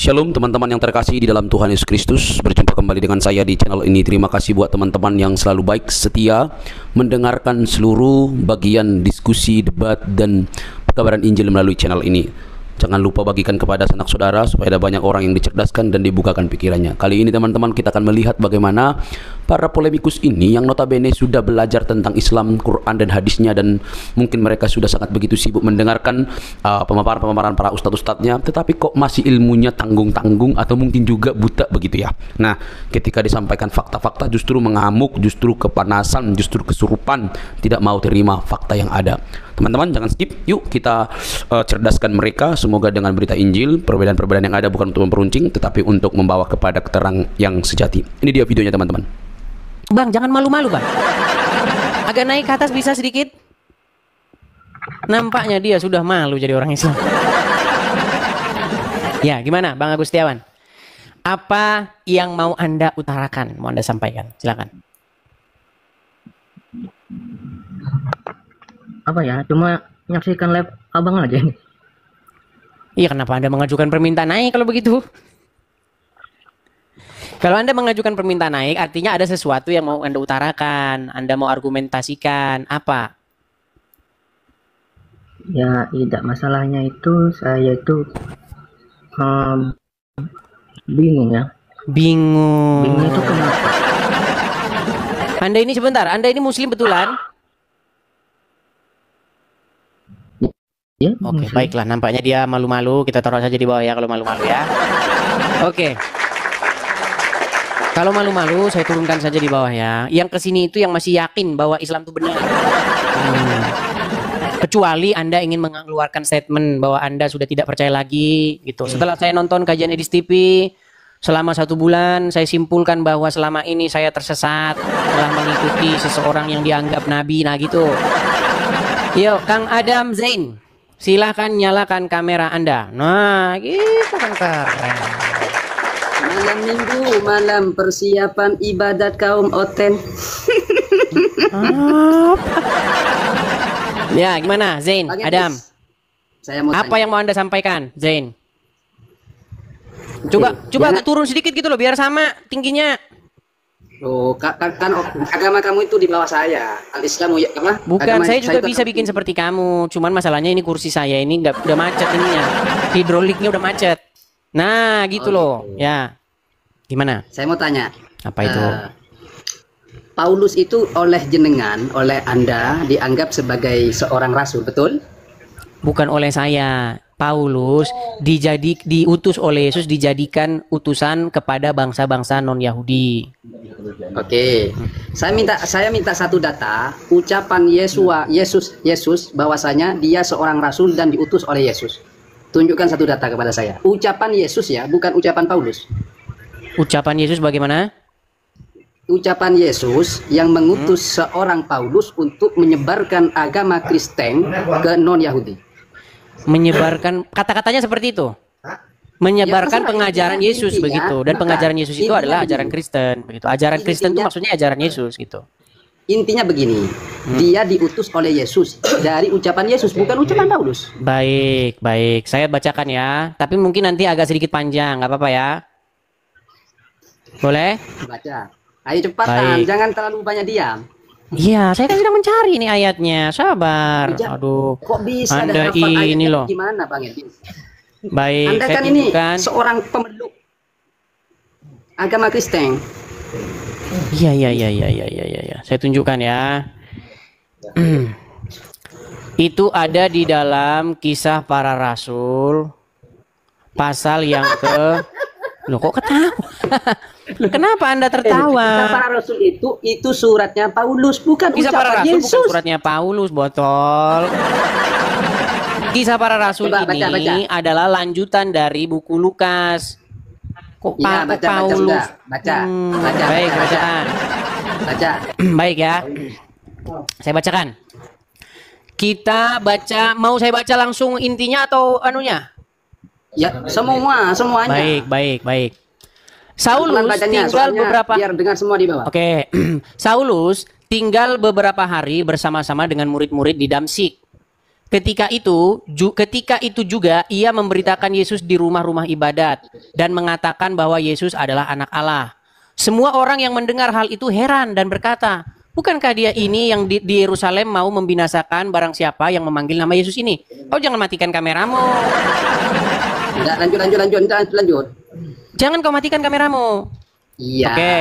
Shalom teman-teman yang terkasih di dalam Tuhan Yesus Kristus. Berjumpa kembali dengan saya di channel ini. Terima kasih buat teman-teman yang selalu baik setia mendengarkan seluruh bagian diskusi, debat, dan pekabaran Injil melalui channel ini. Jangan lupa bagikan kepada sanak saudara supaya ada banyak orang yang dicerdaskan dan dibukakan pikirannya. Kali ini teman-teman kita akan melihat bagaimana para polemikus ini yang notabene sudah belajar tentang Islam, Quran dan hadisnya, dan mungkin mereka sudah sangat begitu sibuk mendengarkan pemaparan-pemaparan para ustadz-ustadznya, tetapi kok masih ilmunya tanggung-tanggung atau mungkin juga buta begitu ya. Nah, ketika disampaikan fakta-fakta justru mengamuk, justru kepanasan, justru kesurupan, tidak mau terima fakta yang ada. Teman-teman jangan skip, yuk kita cerdaskan mereka. Semoga dengan berita Injil, perbedaan-perbedaan yang ada bukan untuk memperuncing, tetapi untuk membawa kepada keterang yang sejati. Ini dia videonya teman-teman. Bang, jangan malu-malu bang. Agak naik ke atas bisa sedikit. Nampaknya dia sudah malu jadi orang Islam. Ya, gimana Bang Agustiawan? Apa yang mau Anda utarakan, mau Anda sampaikan? Silakan. Apa ya, cuma menyaksikan live abang aja nih. Iya, kenapa Anda mengajukan permintaan naik kalau begitu? Kalau Anda mengajukan permintaan naik, artinya ada sesuatu yang mau Anda utarakan, Anda mau argumentasikan, apa? Ya, tidak, masalahnya itu saya itu bingung ya. Bingung. Bingung itu kenapa? Anda ini sebentar, Anda ini muslim betulan? Ya, Oke, baiklah. Nampaknya dia malu-malu. Kita taruh saja di bawah ya kalau malu-malu ya. Oke. Kalau malu-malu, saya turunkan saja di bawah ya. Yang kesini itu yang masih yakin bahwa Islam itu benar. Kecuali Anda ingin mengeluarkan statement bahwa Anda sudah tidak percaya lagi, gitu. Setelah saya nonton kajian Edis TV selama 1 bulan, saya simpulkan bahwa selama ini saya tersesat telah mengikuti seseorang yang dianggap nabi, nah gitu. Yuk, Kang Adam Zain. Silahkan nyalakan kamera Anda. Nah, gitu kan keren. Malam minggu, malam persiapan ibadat kaum Oten. Ya, gimana Zain, Bang Adam? Edis, saya mau Apa tanya. yang mau Anda sampaikan, Zain? Coba jangan- agak turun sedikit gitu loh, biar sama tingginya. Oh, kan agama kamu itu di bawah saya. Al-Islam ya apa? Bukan, Agama saya juga itu bisa akan bikin tinggi. seperti kamu. Cuman masalahnya ini kursi saya ini udah macet ininya. Hidroliknya udah macet. Nah, gitu loh. gitu. Ya. Gimana? Saya mau tanya. Apa itu? Paulus itu oleh jenengan, oleh Anda dianggap sebagai seorang rasul, betul? Bukan oleh saya. Paulus diutus oleh Yesus, dijadikan utusan kepada bangsa-bangsa non-Yahudi. Oke. Saya minta satu data, ucapan Yesus bahwasanya dia seorang rasul dan diutus oleh Yesus. Tunjukkan satu data kepada saya. Ucapan Yesus ya, bukan ucapan Paulus. Ucapan Yesus bagaimana? Ucapan Yesus yang mengutus seorang Paulus untuk menyebarkan agama Kristen ke non-Yahudi. Menyebarkan, kata-katanya seperti itu. Menyebarkan Ya, pengajaran intinya, Yesus begitu, dan bukan. pengajaran Yesus itu Intinya adalah begini. ajaran Kristen begitu. Ajaran Kristen itu Intinya- maksudnya ajaran Yesus gitu. Intinya begini, dia diutus oleh Yesus dari ucapan Yesus, bukan ucapan Paulus. Baik, baik. Saya bacakan ya. Tapi mungkin nanti agak sedikit panjang, nggak apa-apa ya. Boleh? Baca. Ayo cepatan, Baik. jangan terlalu banyak diam. Iya, saya kan sedang mencari nih ayatnya. Sabar. Bijak. Aduh. Kok bisa Anda ada hafal ini ayatnya loh. gimana, Bang Edis? Baik, Anda saya kan ini tunjukkan. seorang pemeluk agama Kristen. Iya, iya, iya, iya, iya, iya, iya. Saya tunjukkan ya. Itu ada di dalam Kisah Para Rasul pasal yang ke. Loh, kok ketawa? Kenapa Anda Kisah tertawa? Para Rasul itu suratnya Paulus, bukan Kisah Para ucapan Rasul Yesus. bukan suratnya Paulus, botol. Kisah Para Rasul Coba, ini baca. adalah lanjutan dari buku Lukas. Kok Iya, Pak baca Paulus? sudah. Baca. Baik, baca. bacaan. Baca. Baik ya. Saya bacakan. Kita baca, mau saya baca langsung intinya atau anunya? Ya, semuanya. Baik, baik, baik. Saulus Pelan bacanya, tinggal soalnya beberapa. biar dengar semua di bawah. Oke. Saulus tinggal beberapa hari bersama-sama dengan murid-murid di Damsyik. Ketika itu juga ia memberitakan Yesus di rumah-rumah ibadat dan mengatakan bahwa Yesus adalah anak Allah. Semua orang yang mendengar hal itu heran dan berkata, bukankah dia ini yang di Yerusalem mau membinasakan barang siapa yang memanggil nama Yesus ini? Kau jangan matikan kameramu. Enggak, lanjut. Jangan kau matikan kameramu. Iya. Oke.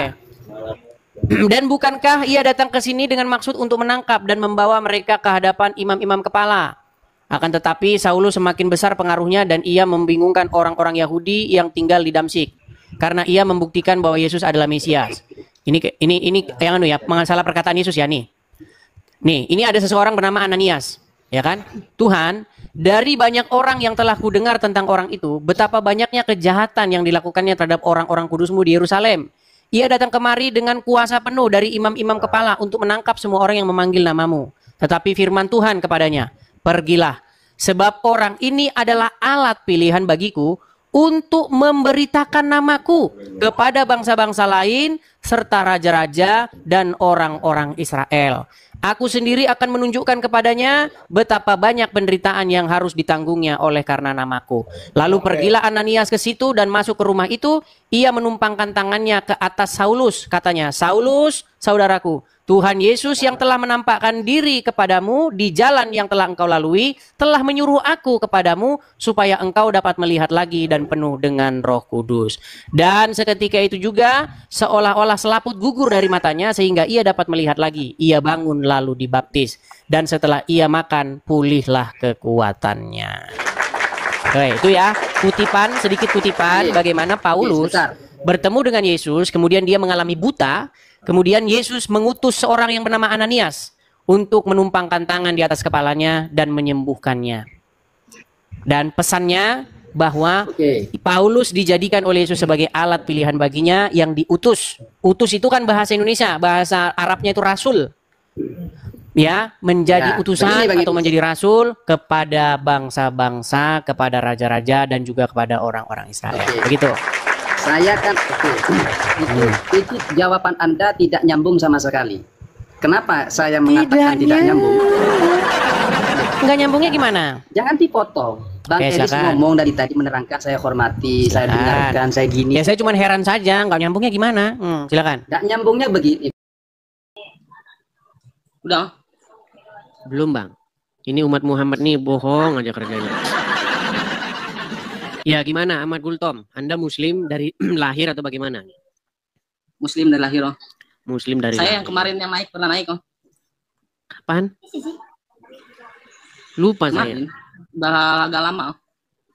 Dan bukankah ia datang ke sini dengan maksud untuk menangkap dan membawa mereka ke hadapan imam-imam kepala? Akan tetapi Saulus semakin besar pengaruhnya dan ia membingungkan orang-orang Yahudi yang tinggal di Damsyik karena ia membuktikan bahwa Yesus adalah Mesias. Ini yang salah perkataan Yesus ya nih. Nih, ini ada seseorang bernama Ananias, ya kan? Tuhan, dari banyak orang yang telah kudengar tentang orang itu, betapa banyaknya kejahatan yang dilakukannya terhadap orang-orang kudusmu di Yerusalem. Ia datang kemari dengan kuasa penuh dari imam-imam kepala untuk menangkap semua orang yang memanggil namamu. Tetapi firman Tuhan kepadanya, pergilah, sebab orang ini adalah alat pilihan bagiku untuk memberitakan namaku kepada bangsa-bangsa lain serta raja-raja dan orang-orang Israel. Aku sendiri akan menunjukkan kepadanya betapa banyak penderitaan yang harus ditanggungnya oleh karena namaku. Lalu pergilah Ananias ke situ dan masuk ke rumah itu. Ia menumpangkan tangannya ke atas Saulus. Katanya, Saulus, saudaraku, Tuhan Yesus yang telah menampakkan diri kepadamu di jalan yang telah engkau lalui, telah menyuruh aku kepadamu supaya engkau dapat melihat lagi dan penuh dengan Roh Kudus. Dan seketika itu juga seolah-olah selaput gugur dari matanya sehingga ia dapat melihat lagi. Ia bangun lalu dibaptis. Dan setelah ia makan, pulihlah kekuatannya. Oke, itu ya sedikit kutipan bagaimana Paulus bertemu dengan Yesus, kemudian dia mengalami buta. Kemudian Yesus mengutus seorang yang bernama Ananias untuk menumpangkan tangan di atas kepalanya dan menyembuhkannya. Dan pesannya bahwa Paulus dijadikan oleh Yesus sebagai alat pilihan baginya yang diutus. Utus itu kan bahasa Indonesia, bahasa Arabnya itu rasul. Ya, menjadi utusan atau menjadi rasul kepada bangsa-bangsa, kepada raja-raja dan juga kepada orang-orang Israel. Begitu. Saya kan itu jawaban Anda tidak nyambung sama sekali. Kenapa saya mengatakan tidak nyambung? Enggak nyambungnya gimana? Jangan dipotong. Bang Elis ngomong dari tadi menerangkan, saya hormati, saya dengarkan, saya gini. Ya saya cuma heran saja, enggak nyambungnya gimana? Silakan. Enggak nyambungnya begini. Udah. Belum, Bang. Ini umat Muhammad nih bohong aja kerjanya. Ya gimana Ahmad Gultom? Anda Muslim dari lahir atau bagaimana? Muslim dari lahir, oh. Muslim dari saya lahir. Yang kemarin yang pernah naik, oh. Kapan? Lupa saya. Udah agak lama.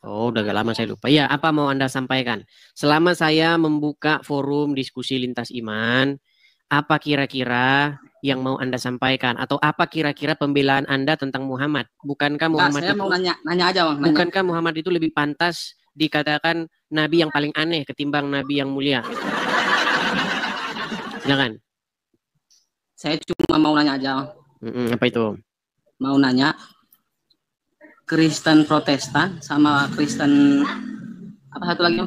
Oh, udah agak lama saya lupa. Ya, apa mau Anda sampaikan? Selama saya membuka forum diskusi lintas iman, apa kira-kira yang mau Anda sampaikan? Atau apa kira-kira pembelaan Anda tentang Muhammad? Bukankah Muhammad saya itu, mau nanya aja, Bang. Bukankah Muhammad itu lebih pantas dikatakan nabi yang paling aneh ketimbang nabi yang mulia? Silakan. Saya cuma mau nanya aja. Apa itu? Mau nanya Kristen Protestan sama Kristen apa satu lagi?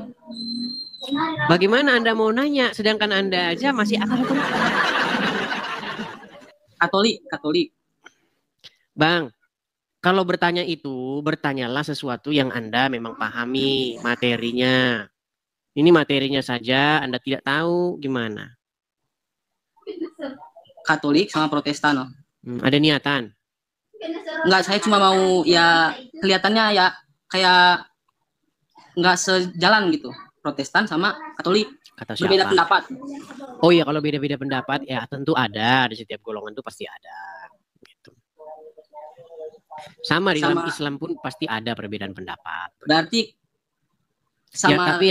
Bagaimana Anda mau nanya sedangkan Anda aja masih Katolik. Bang, kalau bertanya itu, bertanyalah sesuatu yang Anda memang pahami materinya. Ini materinya saja Anda tidak tahu gimana. Katolik sama Protestan, oh. Ada niatan? Enggak, saya cuma mau ya kelihatannya ya kayak enggak sejalan gitu. Protestan sama Katolik. Kata siapa? Berbeda pendapat. Oh iya, kalau beda-beda pendapat ya tentu ada di setiap golongan itu pasti ada. Gitu. Sama di dalam Islam pun pasti ada perbedaan pendapat. Berarti sama ya, tapi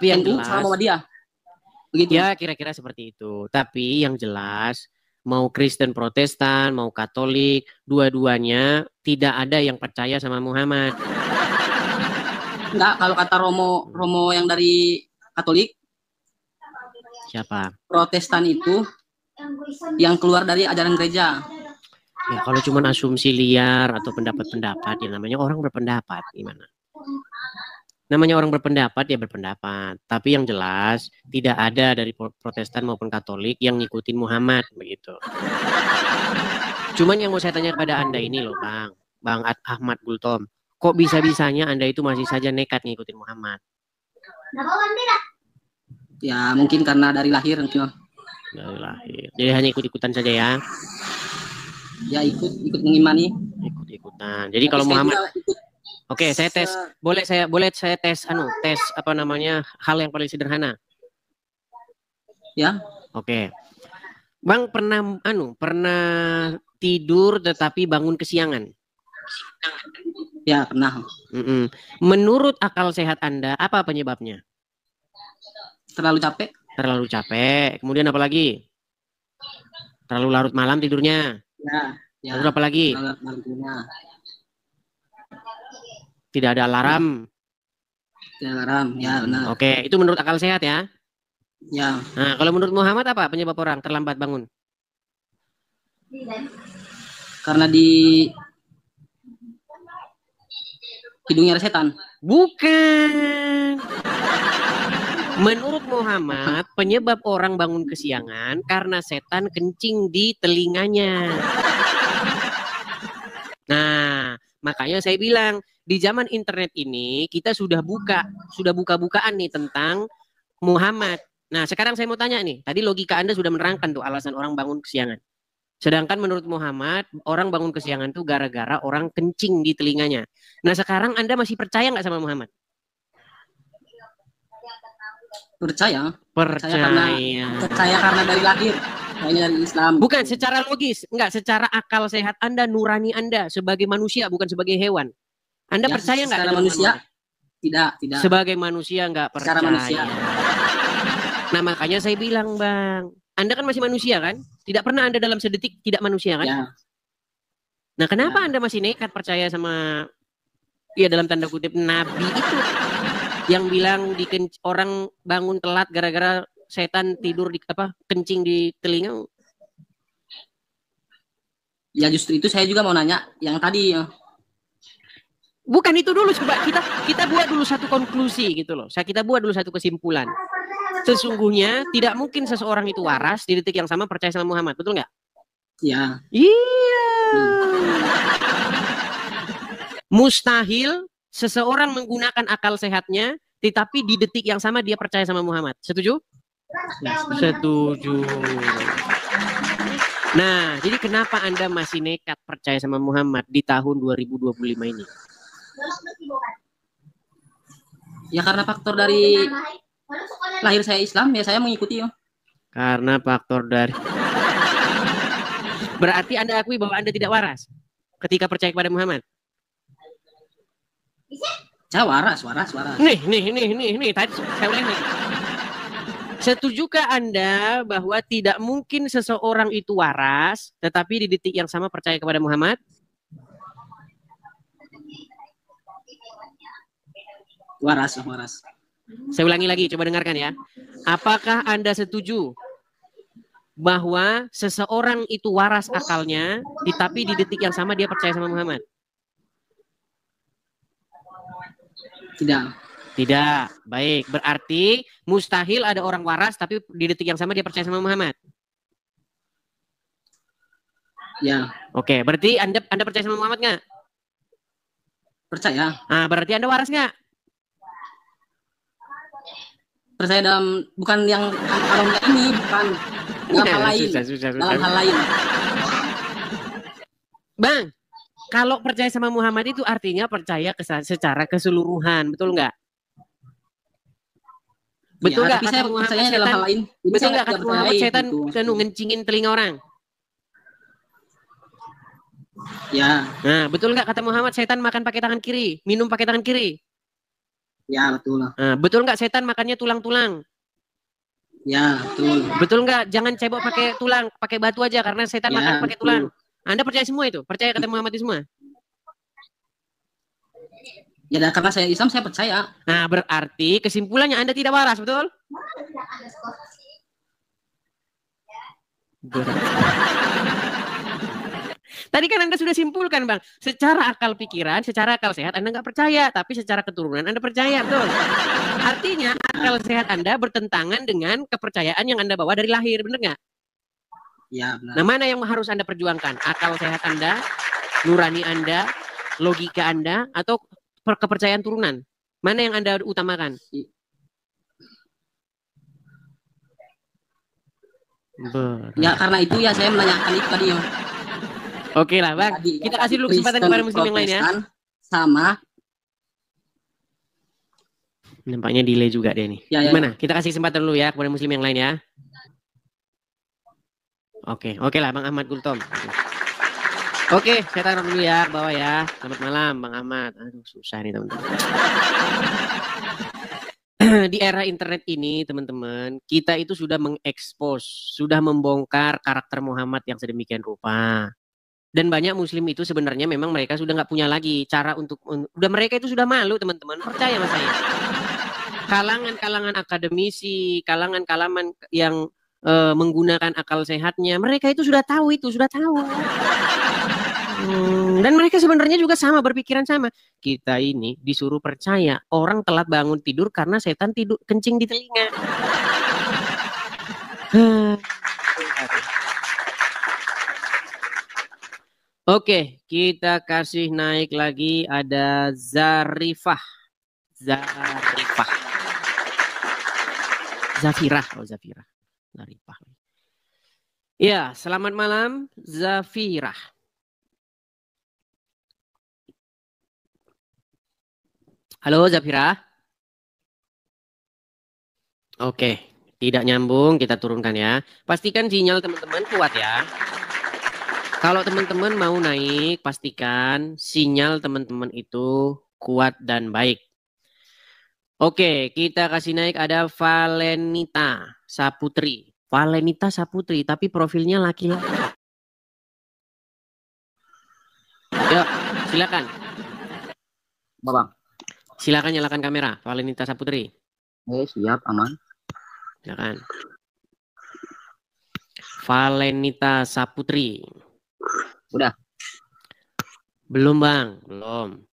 yang jelas, sama Muhammadiyah. Begitu. Ya kira-kira seperti itu. Tapi yang jelas mau Kristen Protestan, mau Katolik, dua-duanya tidak ada yang percaya sama Muhammad. Enggak, kalau kata Romo yang dari Katolik. Siapa? Protestan itu yang keluar dari ajaran gereja. Ya kalau cuma asumsi liar atau pendapat-pendapat ya namanya orang berpendapat gimana? Namanya orang berpendapat ya berpendapat. Tapi yang jelas tidak ada dari Protestan maupun Katolik yang ngikutin Muhammad begitu. Cuman yang mau saya tanya kepada Anda ini loh, Bang Ahmad Gultom. Kok bisa-bisanya Anda itu masih saja nekat ngikutin Muhammad? Ya mungkin karena dari lahir mungkin. Dari lahir. Jadi hanya ikut-ikutan saja ya? Ya ikut mengimani. Ikut-ikutan. Jadi kalau Tapi saya Muhammad, juga ikut. oke, saya tes. Boleh saya tes tes apa namanya? Hal yang paling sederhana. Ya. Oke. Bang pernah tidur tetapi bangun kesiangan? Ya pernah. Menurut akal sehat Anda, apa penyebabnya? Terlalu capek. Terlalu capek. Kemudian apa lagi? Terlalu larut malam tidurnya. Ya. Lalu apa lagi? Tidak ada alarm. Tidak ada alarm. Ya benar. Oke, itu menurut akal sehat ya? Ya. Nah, kalau menurut Muhammad apa penyebab orang terlambat bangun? Karena di hidungnya ada setan. Bukan. Menurut Muhammad, penyebab orang bangun kesiangan karena setan kencing di telinganya. Nah, makanya saya bilang di zaman internet ini kita sudah buka-bukaan nih tentang Muhammad. Nah, sekarang saya mau tanya nih, tadi logika Anda sudah menerangkan tuh alasan orang bangun kesiangan. Sedangkan menurut Muhammad, orang bangun kesiangan tuh gara-gara orang kencing di telinganya. Nah, sekarang Anda masih percaya nggak sama Muhammad? Percaya Percaya karena dari lahir. Saya dari Islam. Bukan secara logis, enggak, secara akal sehat Anda, nurani Anda sebagai manusia, bukan sebagai hewan. Anda Ya, percaya nggak? Secara manusia? Tidak. Sebagai manusia nggak percaya. Secara manusia. Nah, makanya saya bilang, Bang, Anda kan masih manusia kan? Tidak pernah Anda dalam sedetik tidak manusia kan? Ya. Nah, kenapa Anda masih nekat percaya sama, ya dalam tanda kutip, Nabi itu? Yang bilang orang bangun telat gara-gara setan tidur kencing di telinga. Ya justru itu saya juga mau nanya yang tadi. Bukan itu dulu, coba kita buat dulu satu konklusi gitu loh. Kita buat dulu satu kesimpulan. Sesungguhnya tidak mungkin seseorang itu waras di detik yang sama percaya sama Muhammad, betul nggak? Ya. Iya. Mustahil seseorang menggunakan akal sehatnya, tetapi di detik yang sama dia percaya sama Muhammad. Setuju? Setuju. Nah, jadi kenapa Anda masih nekat percaya sama Muhammad di tahun 2025 ini? Ya karena faktor dari lahir saya Islam, ya saya mengikuti. Karena faktor dari... Berarti Anda akui bahwa Anda tidak waras ketika percaya kepada Muhammad? Saya waras. Nih, tadi saya ulangi. Setujukah Anda bahwa tidak mungkin seseorang itu waras, tetapi di detik yang sama percaya kepada Muhammad? Waras. Saya ulangi lagi, coba dengarkan ya. Apakah Anda setuju bahwa seseorang itu waras akalnya, tetapi di detik yang sama dia percaya sama Muhammad? Tidak. Baik, berarti mustahil ada orang waras tapi di detik yang sama dia percaya sama Muhammad. Ya. Oke, berarti Anda percaya sama Muhammad nggak? Percaya. Ah, berarti Anda waras nggak? Percaya dalam bukan yang alamnya ini, bukan dalam hal lain. Dalam hal lain. Bang, kalau percaya sama Muhammad itu artinya percaya secara keseluruhan, betul nggak? Betul nggak? Ya, saya percaya dalam hal lain. Betul nggak kata Muhammad setan gitu. Ngencingin telinga orang? Ya. Nah, betul nggak kata Muhammad setan makan pakai tangan kiri, minum pakai tangan kiri? Ya, betul. Nah, betul nggak setan makannya tulang-tulang? Ya, betul. Betul nggak? Jangan cebok pakai tulang, pakai batu aja karena setan makan pakai tulang. Anda percaya semua itu? Percaya kata Muhammad itu semua? Ya, karena saya Islam saya percaya. Nah, berarti kesimpulannya Anda tidak waras, betul? Tadi kan Anda sudah simpulkan, Bang. Secara akal pikiran, secara akal sehat Anda nggak percaya, tapi secara keturunan Anda percaya, betul? Artinya akal sehat Anda bertentangan dengan kepercayaan yang Anda bawa dari lahir, benar nggak? Ya, benar. Nah, mana yang harus Anda perjuangkan? Akal sehat Anda, nurani Anda, logika Anda, atau kepercayaan turunan? Mana yang Anda utamakan? Ya, karena itu ya saya menanyakan itu tadi ya. Oke lah, Bang. Tadi, Kita kasih dulu kesempatan kepada muslim yang lain ya. Sama. Nampaknya delay juga dia nih. Ya, Gimana? Kita kasih kesempatan dulu ya kepada muslim yang lain ya. Oke lah Bang Ahmad Gultom. Oke, saya taruh dulu ya ke bawah ya. Selamat malam Bang Ahmad. Aduh, susah nih teman-teman. Di era internet ini teman-teman, kita itu sudah mengekspos, sudah membongkar karakter Muhammad yang sedemikian rupa. Dan banyak muslim itu sebenarnya memang mereka sudah nggak punya lagi cara untuk, udah mereka itu sudah malu teman-teman, percaya sama saya. Kalangan-kalangan akademisi, kalangan-kalangan yang menggunakan akal sehatnya, mereka itu sudah tahu itu, sudah tahu. Dan mereka sebenarnya juga sama, berpikiran sama. Kita ini disuruh percaya orang telat bangun tidur karena setan tidur kencing di telinga. Oke, kita kasih naik lagi, ada Zarifah. Zafirah. Zarifah. Ya, selamat malam Zafirah. Halo Zafira. Oke, tidak nyambung, kita turunkan ya. Pastikan sinyal teman-teman kuat ya. Kalau teman-teman mau naik, pastikan sinyal teman-teman itu kuat dan baik. Oke, kita kasih naik, ada Valenita Saputri. Valenita Saputri, tapi profilnya laki-laki. Yuk, silakan. Bang. Silakan nyalakan kamera, Valenita Saputri. Siap, aman. Silakan. Valenita Saputri. Udah. Belum, Bang. Belum.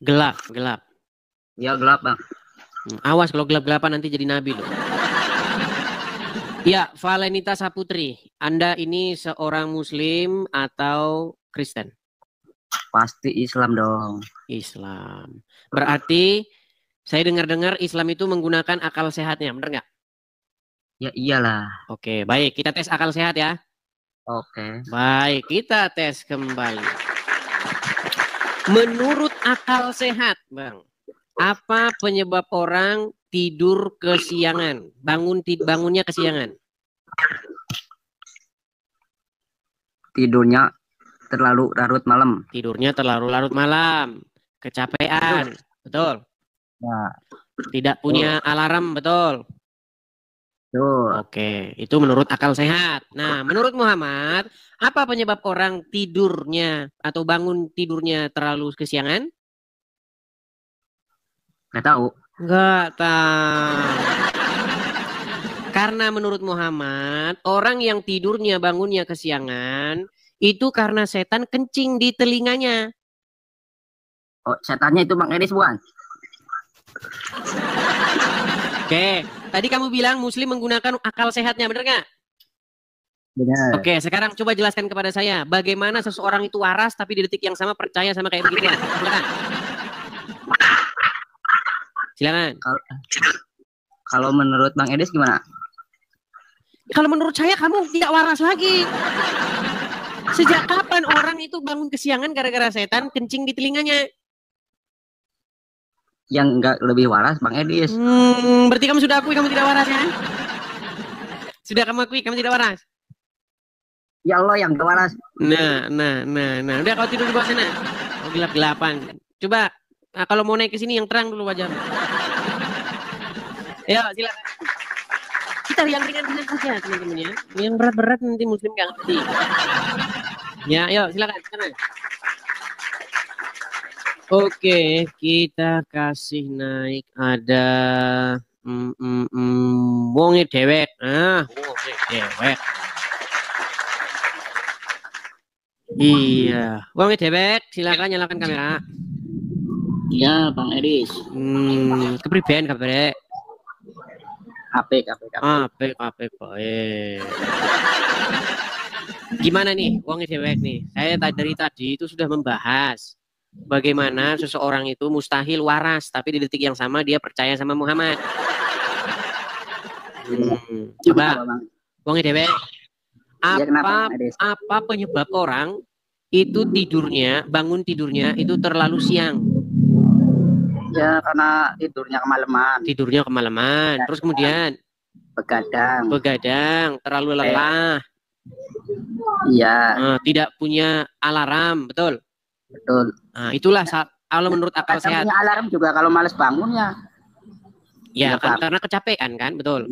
Gelap. Ya, gelap, Bang. Awas kalau gelap-gelapan nanti jadi nabi loh. Ya, Valenita Saputri. Anda ini seorang muslim atau Kristen? Pasti Islam dong. Islam. Berarti saya dengar-dengar Islam itu menggunakan akal sehatnya, benar nggak? Ya iyalah. Oke, baik. Kita tes akal sehat ya. Oke. Baik, kita tes kembali. Menurut akal sehat, Bang, apa penyebab orang tidur kesiangan? Bangunnya kesiangan. Tidurnya terlalu larut malam. Tidurnya terlalu larut malam. Kecapean, betul. Ya. Tidak punya alarm, betul. Tuh. Oke, itu menurut akal sehat. Nah, menurut Muhammad, apa penyebab orang tidurnya atau bangun tidurnya terlalu kesiangan? Nggak tahu. Nggak tahu. Karena menurut Muhammad, orang yang tidurnya bangunnya kesiangan, itu karena setan kencing di telinganya. Oh, setannya itu Bang Edis bukan? Oke, tadi kamu bilang muslim menggunakan akal sehatnya, benar nggak? Benar. Oke, sekarang coba jelaskan kepada saya, bagaimana seseorang itu waras tapi di detik yang sama percaya sama kayak begitu. Silakan. Kalau menurut Bang Edis gimana? Kalau menurut saya kamu tidak waras lagi. Sejak kapan orang itu bangun kesiangan gara-gara setan kencing di telinganya? Yang enggak lebih waras Bang Edis. Berarti kamu sudah akui kamu tidak waras ya? Sudah kamu akui kamu tidak waras? Ya Allah yang enggak waras. Nah. Udah kau tidur di bawah sana. Oh, gelap-gelapan. Coba kalau mau naik ke sini yang terang dulu wajahmu. Ya, silakan. Kita yang ringan-ringan saja teman-teman ya. Yang berat-berat nanti muslim nggak ngerti. Ya, ayo silakan. Oke, kita kasih naik, ada wonge dewek. Wonge dewek. Iya, wonge dewek, silakan nyalakan kamera. Iya, Bang Edis. Kepriben kabare? Apik, apik, apik. Apik, baik. Gimana nih, wong dewek nih? Saya dari tadi itu sudah membahas bagaimana seseorang itu mustahil waras, tapi di detik yang sama dia percaya sama Muhammad. Coba, Kenapa, Bang? wong dewek, Ya, kenapa, apa Ades? apa penyebab orang itu bangun tidurnya itu terlalu siang, Ya, karena tidurnya kemalaman, terus kemudian begadang. terlalu lelah, Iya, tidak punya alarm, betul? betul. Nah, itulah kalau menurut akal Kadang sehat. punya alarm juga kalau males bangun ya. Ya, Iya, kan Pak. karena kecapean kan, betul?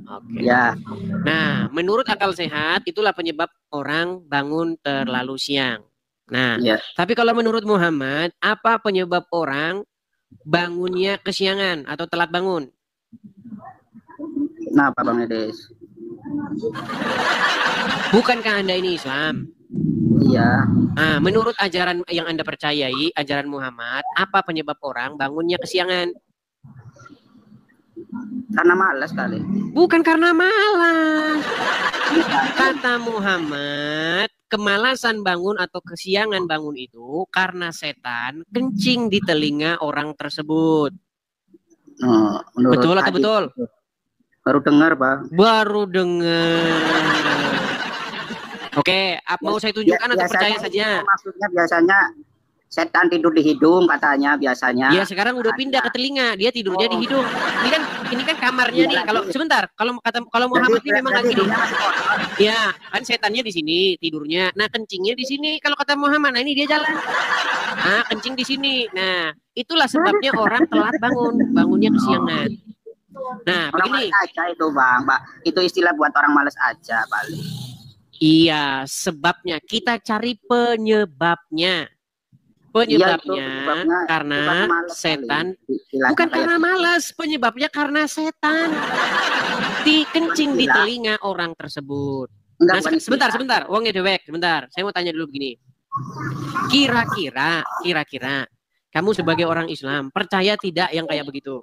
Oke. Ya, Nah, menurut akal sehat itulah penyebab orang bangun terlalu siang. Nah, ya. tapi kalau menurut Muhammad, apa penyebab orang bangunnya kesiangan atau telat bangun? Kenapa, Bang Ades? Bukankah Anda ini Islam? Iya, Nah, menurut ajaran yang Anda percayai, ajaran Muhammad, apa penyebab orang bangunnya kesiangan? karena malas kali. Bukan karena malas. Kata Muhammad, kemalasan bangun atau kesiangan bangun itu karena setan kencing di telinga orang tersebut. Oh, menurut Betul atau hadis. betul? Baru dengar, Bang. Baru dengar. Oke, mau saya tunjukkan atau percaya saja? Maksudnya biasanya setan tidur di hidung katanya biasanya. Ya, sekarang udah pindah ke telinga, dia tidurnya di hidung. Ini kan kamarnya nih. Kalau Muhammad ini memang lagi nih. Ya, kan setannya di sini tidurnya. Nah, kencingnya di sini. Kalau kata Muhammad, nah ini dia jalan. Nah, kencing di sini. Nah, itulah sebabnya orang telat bangunnya kesiangan. Nah, Orang begini. malas aja itu, Bang. Itu istilah buat orang malas aja paling. Iya, sebabnya kita cari penyebabnya. Penyebabnya karena setan. Bukan karena malas, penyebabnya karena setan. Dikencing di telinga orang tersebut. Nah, sebentar, wongnya dewek, sebentar. Saya mau tanya dulu begini. Kira-kira, kamu sebagai orang Islam percaya tidak yang kayak begitu?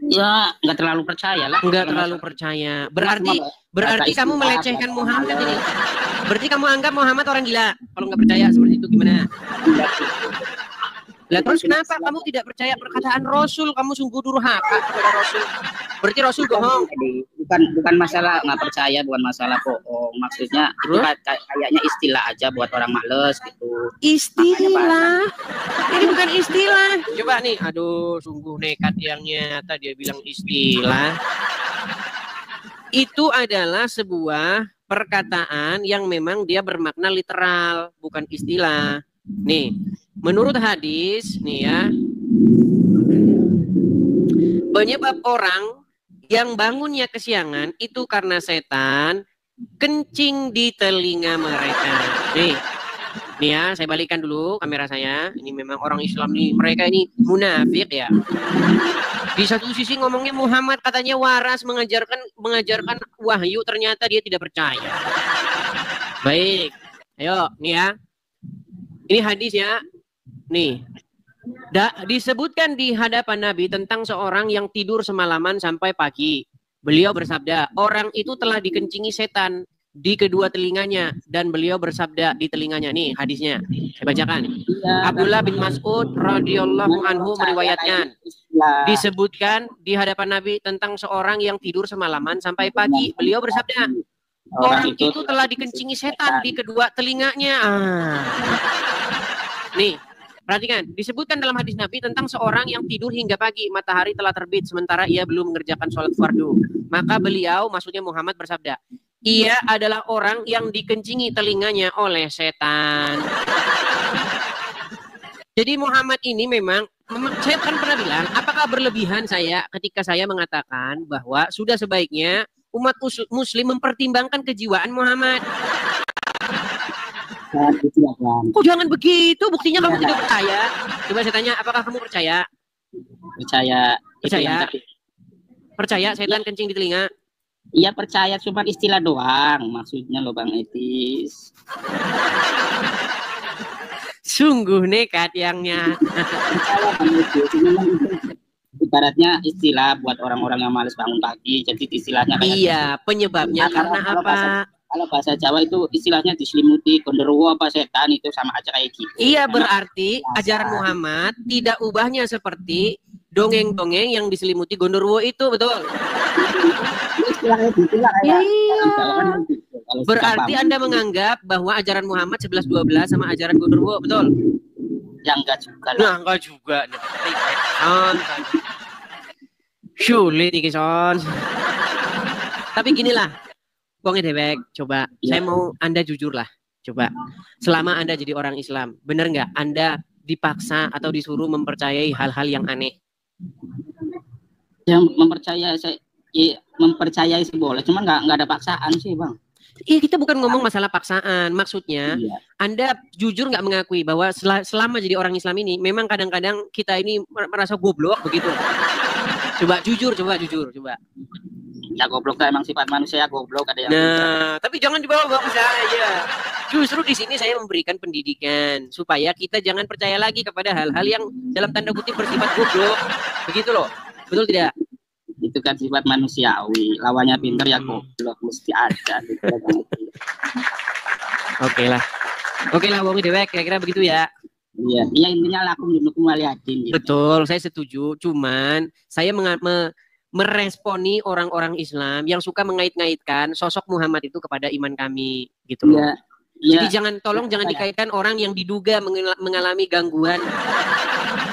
Ya, nggak terlalu percaya lah. Nggak terlalu percaya. Berarti kamu melecehkan Muhammad ini. Berarti kamu anggap Muhammad orang gila. Kalau nggak percaya seperti itu gimana? Lah terus kenapa kamu tidak percaya perkataan Rasul? Kamu sungguh durhaka kepada Rasul. Berarti Rasul bohong. Bukan masalah nggak percaya, bukan masalah bohong. Maksudnya itu kayaknya istilah aja buat orang males gitu. Istilah? Ini bukan istilah. Coba nih, aduh sungguh nekat yang nyata dia bilang istilah. Itu adalah sebuah perkataan yang memang dia bermakna literal, bukan istilah. Nih, menurut hadis nih ya, penyebab orang yang bangunnya kesiangan itu karena setan kencing di telinga mereka. Nih ya, saya balikkan dulu kamera saya. Ini memang orang Islam nih, mereka ini munafik ya. Di satu sisi ngomongnya Muhammad katanya waras mengajarkan wahyu, ternyata dia tidak percaya. Baik, ayo nih ya. Ini hadis ya. Nih. Disebutkan di hadapan Nabi tentang seorang yang tidur semalaman sampai pagi. Beliau bersabda, orang itu telah dikencingi setan di kedua telinganya dan beliau bersabda di telinganya. Nih hadisnya. Saya bacakan. Abdullah bin Mas'ud radhiyallahu anhu meriwayatkan. Disebutkan di hadapan Nabi tentang seorang yang tidur semalaman sampai pagi. Beliau bersabda, orang itu telah dikencingi setan di kedua telinganya. Nih, perhatikan. Disebutkan dalam hadis Nabi tentang seorang yang tidur hingga pagi. Matahari telah terbit sementara ia belum mengerjakan sholat fardu. Maka beliau, maksudnya Muhammad bersabda, ia adalah orang yang dikencingi telinganya oleh setan. Jadi Muhammad ini memang saya kan pernah bilang, apakah berlebihan saya ketika saya mengatakan bahwa sudah sebaiknya umat muslim mempertimbangkan kejiwaan Muhammad. Kok jangan begitu, buktinya kamu tidak percaya. Coba saya tanya, apakah kamu percaya? Percaya setan kencing di telinga? Iya percaya, cuma istilah doang maksudnya loh Bang Etis. Sungguh nekat yangnya. ibaratnya istilah buat orang-orang yang malas bangun pagi. Jadi istilahnya kayak Iya, penyebabnya karena apa? Kalau bahasa Jawa itu istilahnya diselimuti gondoruo apa setan, itu sama aja kayak gitu. Iya, berarti ajaran Muhammad tidak ubahnya seperti dongeng-dongeng yang diselimuti gondoruo itu, betul? Istilahnya gitu lah kayak. Iya. Kalau Berarti suka Anda menganggap bahwa ajaran Muhammad 11-12 sama ajaran gondoruo, betul? yang enggak juga lah. Nah, enggak juga. Sulit iki, Son. Tapi ginilah, Wong Dewek, coba saya mau Anda jujur lah. Coba, selama Anda jadi orang Islam, benar nggak Anda dipaksa atau disuruh mempercayai hal-hal yang aneh? Yang mempercayai sih boleh, cuman nggak ada paksaan sih, Bang. Iya, kita bukan ngomong masalah paksaan. Maksudnya, Iya. Anda jujur nggak mengakui bahwa selama jadi orang Islam ini, memang kadang-kadang kita ini merasa goblok begitu. Coba jujur. Ya goblok emang sifat manusia, goblok ada yang Nah, tapi jangan dibawa-bawa ke saya. Justru di sini saya memberikan pendidikan supaya kita jangan percaya lagi kepada hal-hal yang dalam tanda kutip bersifat goblok. Begitu loh. Betul tidak? itu kan sifat manusiawi. Lawannya pinter ya goblok mesti ada. Oke lah, Wong Dewek, kira-kira begitu ya. Iya, intinya lakum dinukum waliadin. Gitu. Betul, saya setuju. Cuman saya meresponi orang-orang Islam yang suka mengait-ngaitkan sosok Muhammad itu kepada iman kami, gitu loh. Iya. Jadi jangan dikaitkan orang yang diduga mengalami gangguan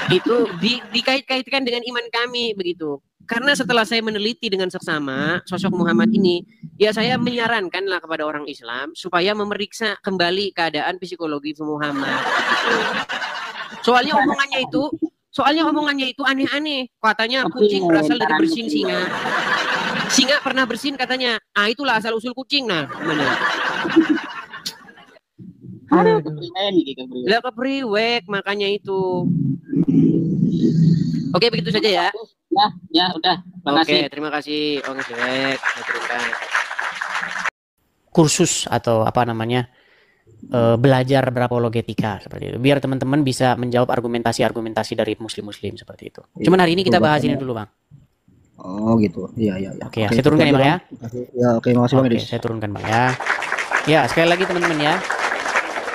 itu dikait-kaitkan dengan iman kami begitu. Karena setelah saya meneliti dengan seksama sosok Muhammad ini, ya saya menyarankanlah kepada orang Islam supaya memeriksa kembali keadaan psikologi Muhammad. Soalnya omongannya itu aneh-aneh. Katanya kucing berasal dari bersin singa. Singa pernah bersin katanya. Ah, itulah asal usul kucing. Nah, gimana? Ada kepriwen gitu. Lah kepriwek makanya itu. Oke, begitu saja ya. Ya udah. Oke, terima kasih Om Dewek. Kursus atau apa namanya? Belajar berapologetika seperti itu. Biar teman-teman bisa menjawab argumentasi-argumentasi dari muslim-muslim seperti itu. Cuman hari ini kita bahas ini dulu, Bang. Oh, gitu. Iya. Oke, saya turunkan ya, Bang ya. Ya, oke, makasih Bang Oke, Edis. saya turunkan, Bang ya. Ya, sekali lagi teman-teman ya.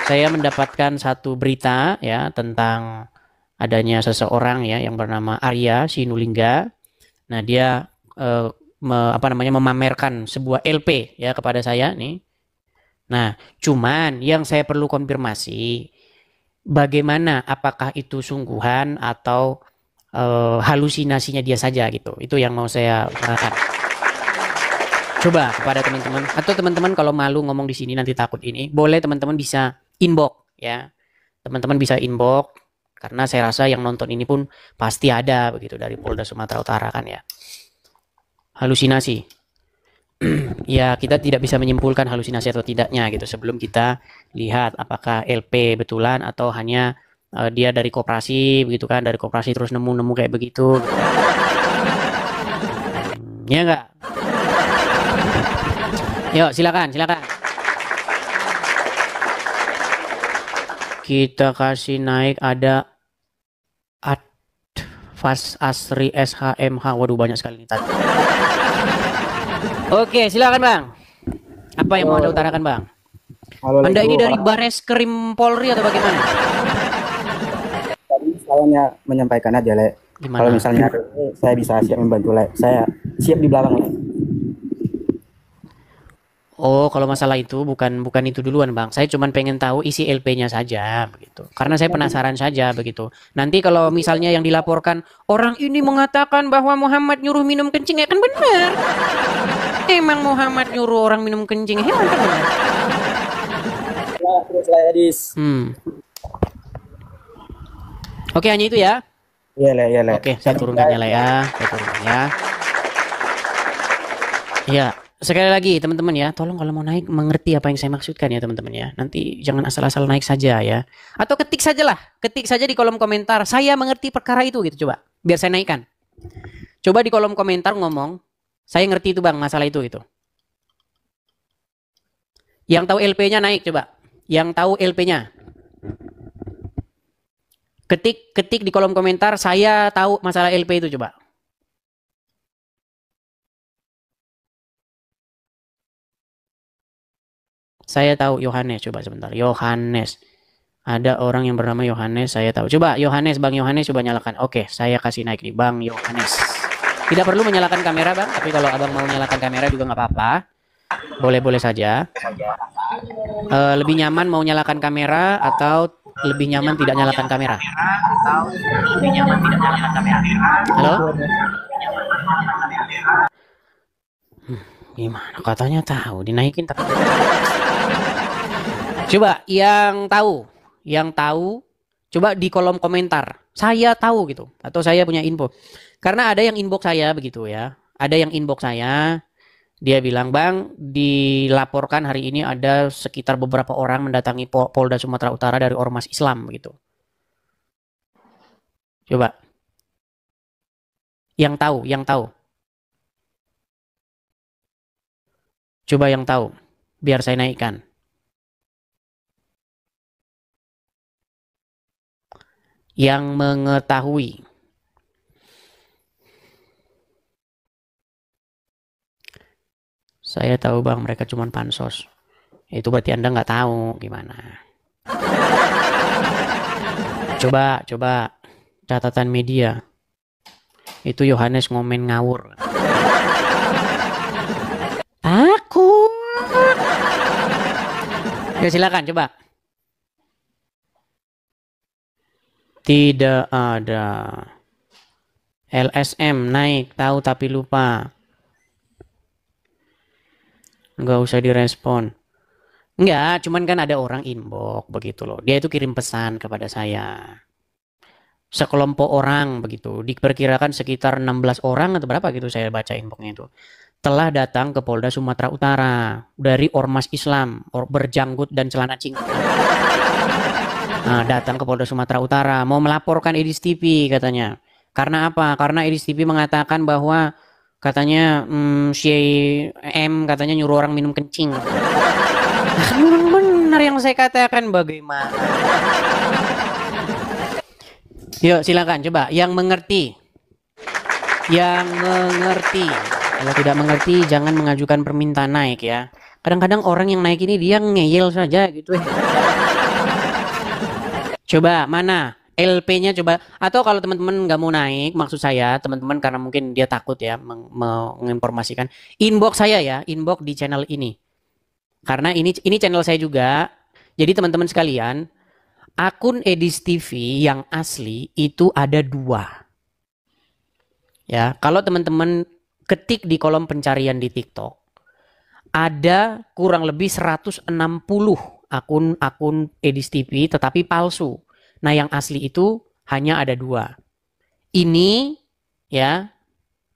Saya mendapatkan satu berita ya tentang adanya seseorang ya yang bernama Arya Sinulinga. Nah, dia memamerkan sebuah LP ya kepada saya nih. Nah, cuman yang saya perlu konfirmasi bagaimana, apakah itu sungguhan atau halusinasinya dia saja gitu. Itu yang mau saya tanyakan. Coba kepada teman-teman atau teman-teman kalau malu ngomong di sini nanti takut ini, boleh teman-teman bisa inbox ya. Teman-teman bisa inbox karena saya rasa yang nonton ini pun pasti ada begitu dari Polda Sumatera Utara kan ya. Halusinasi. Ya, kita tidak bisa menyimpulkan halusinasi atau tidaknya gitu sebelum kita lihat apakah LP betulan atau hanya dia dari koperasi begitu kan, dari koperasi terus nemu kayak begitu gitu. Ya enggak? Yuk, silakan. Kita kasih naik ada Fas Asri SHMH. Waduh, banyak sekali nih tadi. Oke, silakan Bang. Apa yang mau Anda utarakan, Bang? Halo, Anda ini dari Bareskrim Polri atau bagaimana? Tadi saya menyampaikan aja, Le. Gimana? Kalau misalnya saya bisa siap membantu, Le. Saya siap di belakang, Le. Oh, kalau masalah itu bukan itu duluan, Bang. Saya cuma pengen tahu isi LP-nya saja begitu. Karena saya penasaran saja begitu. Nanti kalau misalnya yang dilaporkan orang ini mengatakan bahwa Muhammad nyuruh minum kencing, ya kan benar. Emang Muhammad nyuruh orang minum kencing, hebat kan? Ya, terus Le Edis. Oke, hanya itu ya. Iya, Le. Oke, saya turunkan ya. Ya, sekali lagi teman-teman ya, tolong kalau mau naik mengerti apa yang saya maksudkan ya teman-teman ya. Nanti jangan asal-asal naik saja ya. Atau ketik saja di kolom komentar, saya mengerti perkara itu gitu, coba. Biar saya naikkan. Coba di kolom komentar ngomong, saya ngerti itu Bang, masalah itu gitu. Yang tahu LP-nya naik coba. Yang tahu LP-nya. Ketik di kolom komentar, saya tahu masalah LP itu coba. Saya tahu Yohanes, coba sebentar. Yohanes. Ada orang yang bernama Yohanes, saya tahu. Coba Yohanes, Bang Yohanes coba nyalakan. Oke, saya kasih naik nih, Bang Yohanes. Tidak perlu menyalakan kamera, Bang, tapi kalau Abang mau nyalakan kamera juga nggak apa-apa. Boleh-boleh saja. Lebih nyaman mau nyalakan kamera atau lebih nyaman tidak nyalakan kamera? Halo? Gimana? Katanya tahu, dinaikin tapi. Coba yang tahu, coba di kolom komentar. Saya tahu gitu, atau saya punya info. Karena ada yang inbox saya begitu ya. Ada yang inbox saya, dia bilang, Bang, dilaporkan hari ini ada sekitar beberapa orang mendatangi Polda Sumatera Utara dari Ormas Islam begitu. Coba. Yang tahu. Coba yang tahu, biar saya naikkan. Yang mengetahui. Saya tahu, Bang, mereka cuma pansos. Itu berarti Anda nggak tahu gimana. Coba catatan media. Itu Yohanes ngomen ngawur. Takut. Ya silakan coba. Tidak ada. LSM naik, tahu tapi lupa. Nggak usah direspon. Enggak, cuman kan ada orang inbox begitu loh. Dia itu kirim pesan kepada saya. Sekelompok orang begitu. Diperkirakan sekitar 16 orang atau berapa gitu saya baca inboxnya itu. Telah datang ke Polda Sumatera Utara dari Ormas Islam, berjanggut dan celana cingkrang. Nah, datang ke Polda Sumatera Utara mau melaporkan Edis TV katanya. Karena apa? Karena Edis TV mengatakan bahwa katanya si M katanya nyuruh orang minum kencing. Nah, memang benar yang saya katakan, bagaimana? Yuk silakan coba yang mengerti. Yang mengerti. Kalau tidak mengerti jangan mengajukan permintaan naik ya. Kadang-kadang orang yang naik ini dia ngeyel saja gitu ya. Coba mana LP-nya coba, atau kalau teman-teman nggak mau naik, maksud saya teman-teman karena mungkin dia takut ya menginformasikan, inbox saya ya, inbox di channel ini. Karena ini channel saya juga. Jadi teman-teman sekalian, akun Edis TV yang asli itu ada 2. Ya, kalau teman-teman ketik di kolom pencarian di TikTok, ada kurang lebih 160 akun Edis TV tetapi palsu. Nah, yang asli itu hanya ada 2. Ini ya,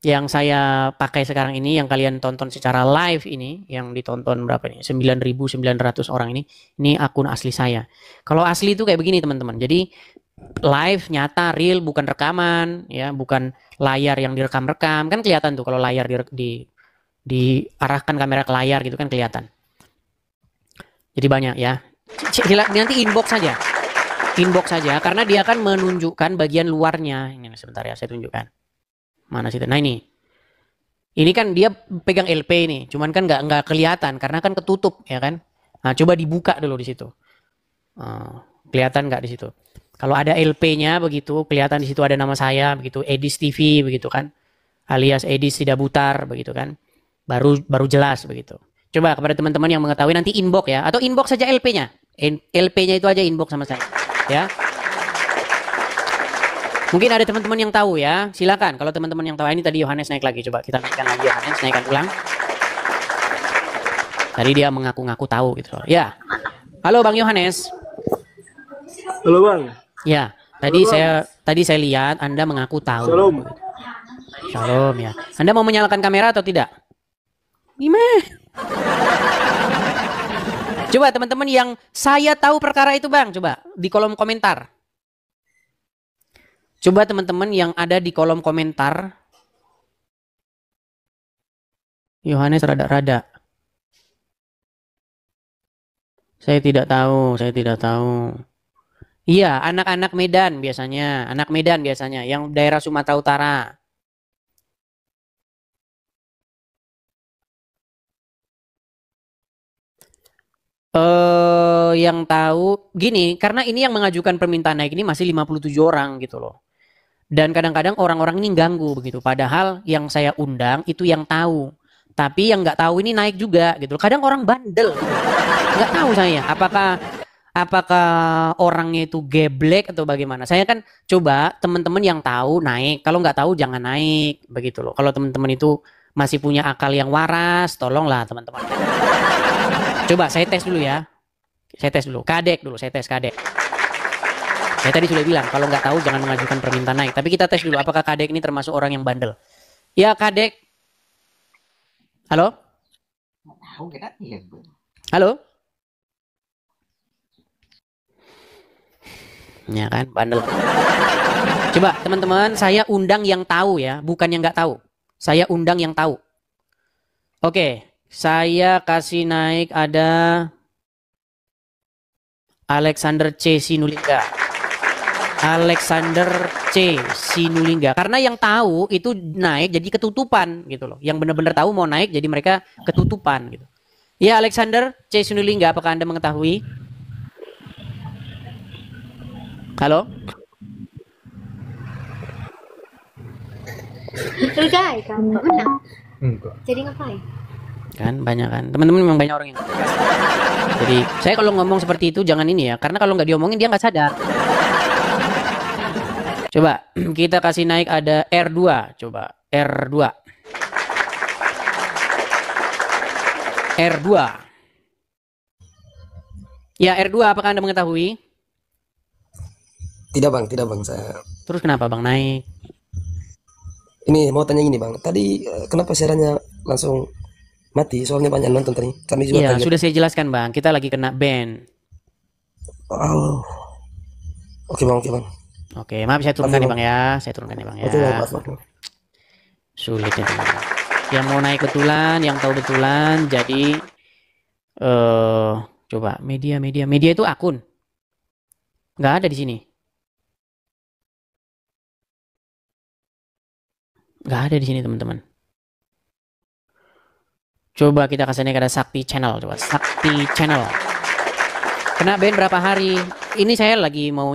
yang saya pakai sekarang ini, yang kalian tonton secara live ini, yang ditonton berapa nih? 9.900 orang ini akun asli saya. Kalau asli itu kayak begini teman-teman. Jadi live nyata real, bukan rekaman ya, bukan layar yang direkam-rekam. Kan kelihatan tuh kalau layar diarahkan kamera ke layar gitu kan kelihatan. Jadi banyak ya. Nanti inbox saja. Inbox saja karena dia akan menunjukkan bagian luarnya. Ini sebentar ya, saya tunjukkan. Mana sih? Nah ini kan dia pegang LP ini, cuman kan nggak kelihatan karena kan ketutup ya kan. Nah coba dibuka dulu di situ. Kelihatan nggak di situ? Kalau ada LP-nya begitu, kelihatan di situ ada nama saya begitu, Edis TV begitu kan, alias Edis Tidak Butar begitu kan, baru jelas begitu. Coba kepada teman-teman yang mengetahui nanti inbox ya, atau inbox saja LP-nya. LP-nya itu aja inbox sama saya. Ya, mungkin ada teman-teman yang tahu ya, silakan. Kalau teman-teman yang tahu, ini tadi Yohanes naik lagi, coba kita naikkan lagi Yohanes, naikkan ulang. Tadi dia mengaku-ngaku tahu gitu. Ya, halo Bang Yohanes. Halo Bang. Ya, tadi saya lihat Anda mengaku tahu. Shalom. Shalom ya. Anda mau menyalakan kamera atau tidak? Gimana? Coba teman-teman yang saya tahu perkara itu Bang, coba di kolom komentar. Coba teman-teman yang ada di kolom komentar. Yohanes rada-rada. Saya tidak tahu. Iya, anak-anak Medan biasanya, anak Medan biasanya, yang daerah Sumatera Utara. Yang tahu gini, karena ini yang mengajukan permintaan naik ini masih 57 orang gitu loh. Dan kadang-kadang orang-orang ini ganggu begitu. Padahal yang saya undang itu yang tahu. Tapi yang nggak tahu ini naik juga gitu. Kadang orang bandel. Nggak tahu saya apakah orangnya itu geblek atau bagaimana. Saya kan coba teman-teman yang tahu naik. Kalau nggak tahu jangan naik begitu loh. Kalau teman-teman itu masih punya akal yang waras, tolonglah teman-teman. Coba saya tes dulu ya. Saya tes dulu. Kadek dulu, saya tes kadek. Saya tadi sudah bilang, kalau nggak tahu jangan mengajukan permintaan naik. Tapi kita tes dulu, apakah kadek ini termasuk orang yang bandel. Ya kadek. Halo? Halo? Ya kan, bandel. Coba teman-teman, saya undang yang tahu ya, bukan yang nggak tahu. Saya undang yang tahu. Oke, saya kasih naik ada Alexander C. Sinulinga. Alexander C. Sinulinga. Karena yang tahu itu naik jadi ketutupan gitu loh. Yang benar-benar tahu mau naik jadi mereka ketutupan gitu. Ya Alexander C. Sinulinga, apakah Anda mengetahui? Halo? Enggak, kamu undang. Enggak. Jadi ngapain? Kan banyak kan. Teman-teman memang banyak orang yang. Jadi saya kalau ngomong seperti itu jangan ini ya. Karena kalau nggak diomongin dia nggak sadar. Coba kita kasih naik ada R2. Coba R2. R2. Ya R2 apakah Anda mengetahui? Tidak bang, saya. Terus kenapa bang naik? Ini mau tanya ini bang, tadi kenapa siarannya langsung mati? Soalnya banyak nonton tadi. Kami juga iya, kaget. sudah saya jelaskan bang, kita lagi kena ban. Oh. Oke bang. Oke, maaf saya turunkan nih bang ya, saya turunkan nih bang ya. Oke, maaf. Sulit ya teman. Yang mau naik betulan, yang tahu betulan, jadi coba media itu akun, nggak ada di sini. Nggak ada di sini teman-teman. Coba kita kasih naik ada Sakti Channel. Coba Sakti Channel. Kena ban berapa hari? Ini saya lagi mau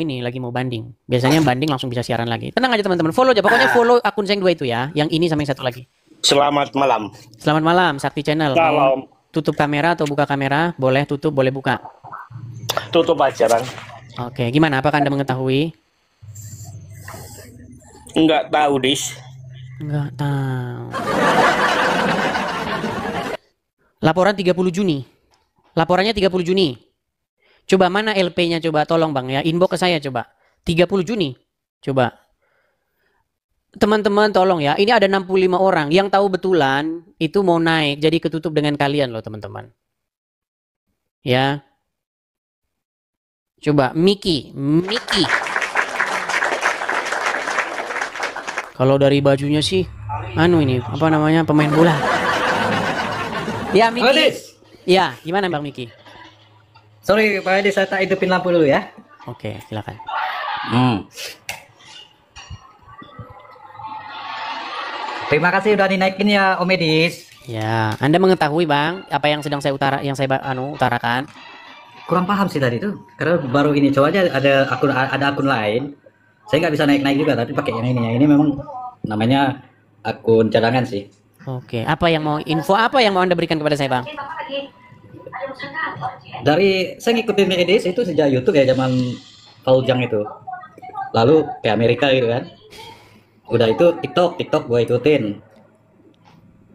banding. Biasanya banding langsung bisa siaran lagi. Tenang aja teman-teman. Follow aja. Pokoknya follow akun saya yang dua itu ya. Yang ini sama yang satu lagi. Selamat malam. Selamat malam Sakti Channel. Salam. Tutup kamera atau buka kamera? Boleh tutup, boleh buka. Tutup aja bang. Oke, gimana? Apakah Anda mengetahui? Enggak tahu dis. Enggak tahu. Laporan 30 Juni. Laporannya 30 Juni. Coba mana LP-nya coba tolong Bang ya. Inbox ke saya coba. 30 Juni. Coba. Teman-teman tolong ya. Ini ada 65 orang yang tahu betulan itu mau naik jadi ketutup dengan kalian loh teman-teman. Ya. Coba Miki. Kalau dari bajunya sih, ini apa namanya pemain bola. Ya Miki. Ya, gimana Bang Miki? Sorry Pak Edi, saya tak hidupin lampu dulu ya. Oke, silakan. Terima kasih udah dinaikin ya Om Edis. Ya, Anda mengetahui Bang apa yang sedang saya utarakan? Kurang paham sih tadi tuh, karena baru ini coba aja ada akun lain. Saya nggak bisa naik juga, tapi pakai yang ini ya. Ini memang namanya akun cadangan sih. Oke, apa yang mau Anda berikan kepada saya Bang? Dari saya ngikutin Edis itu sejak YouTube ya zaman Faujang itu. Lalu ke Amerika gitu kan. Udah itu TikTok gue ikutin.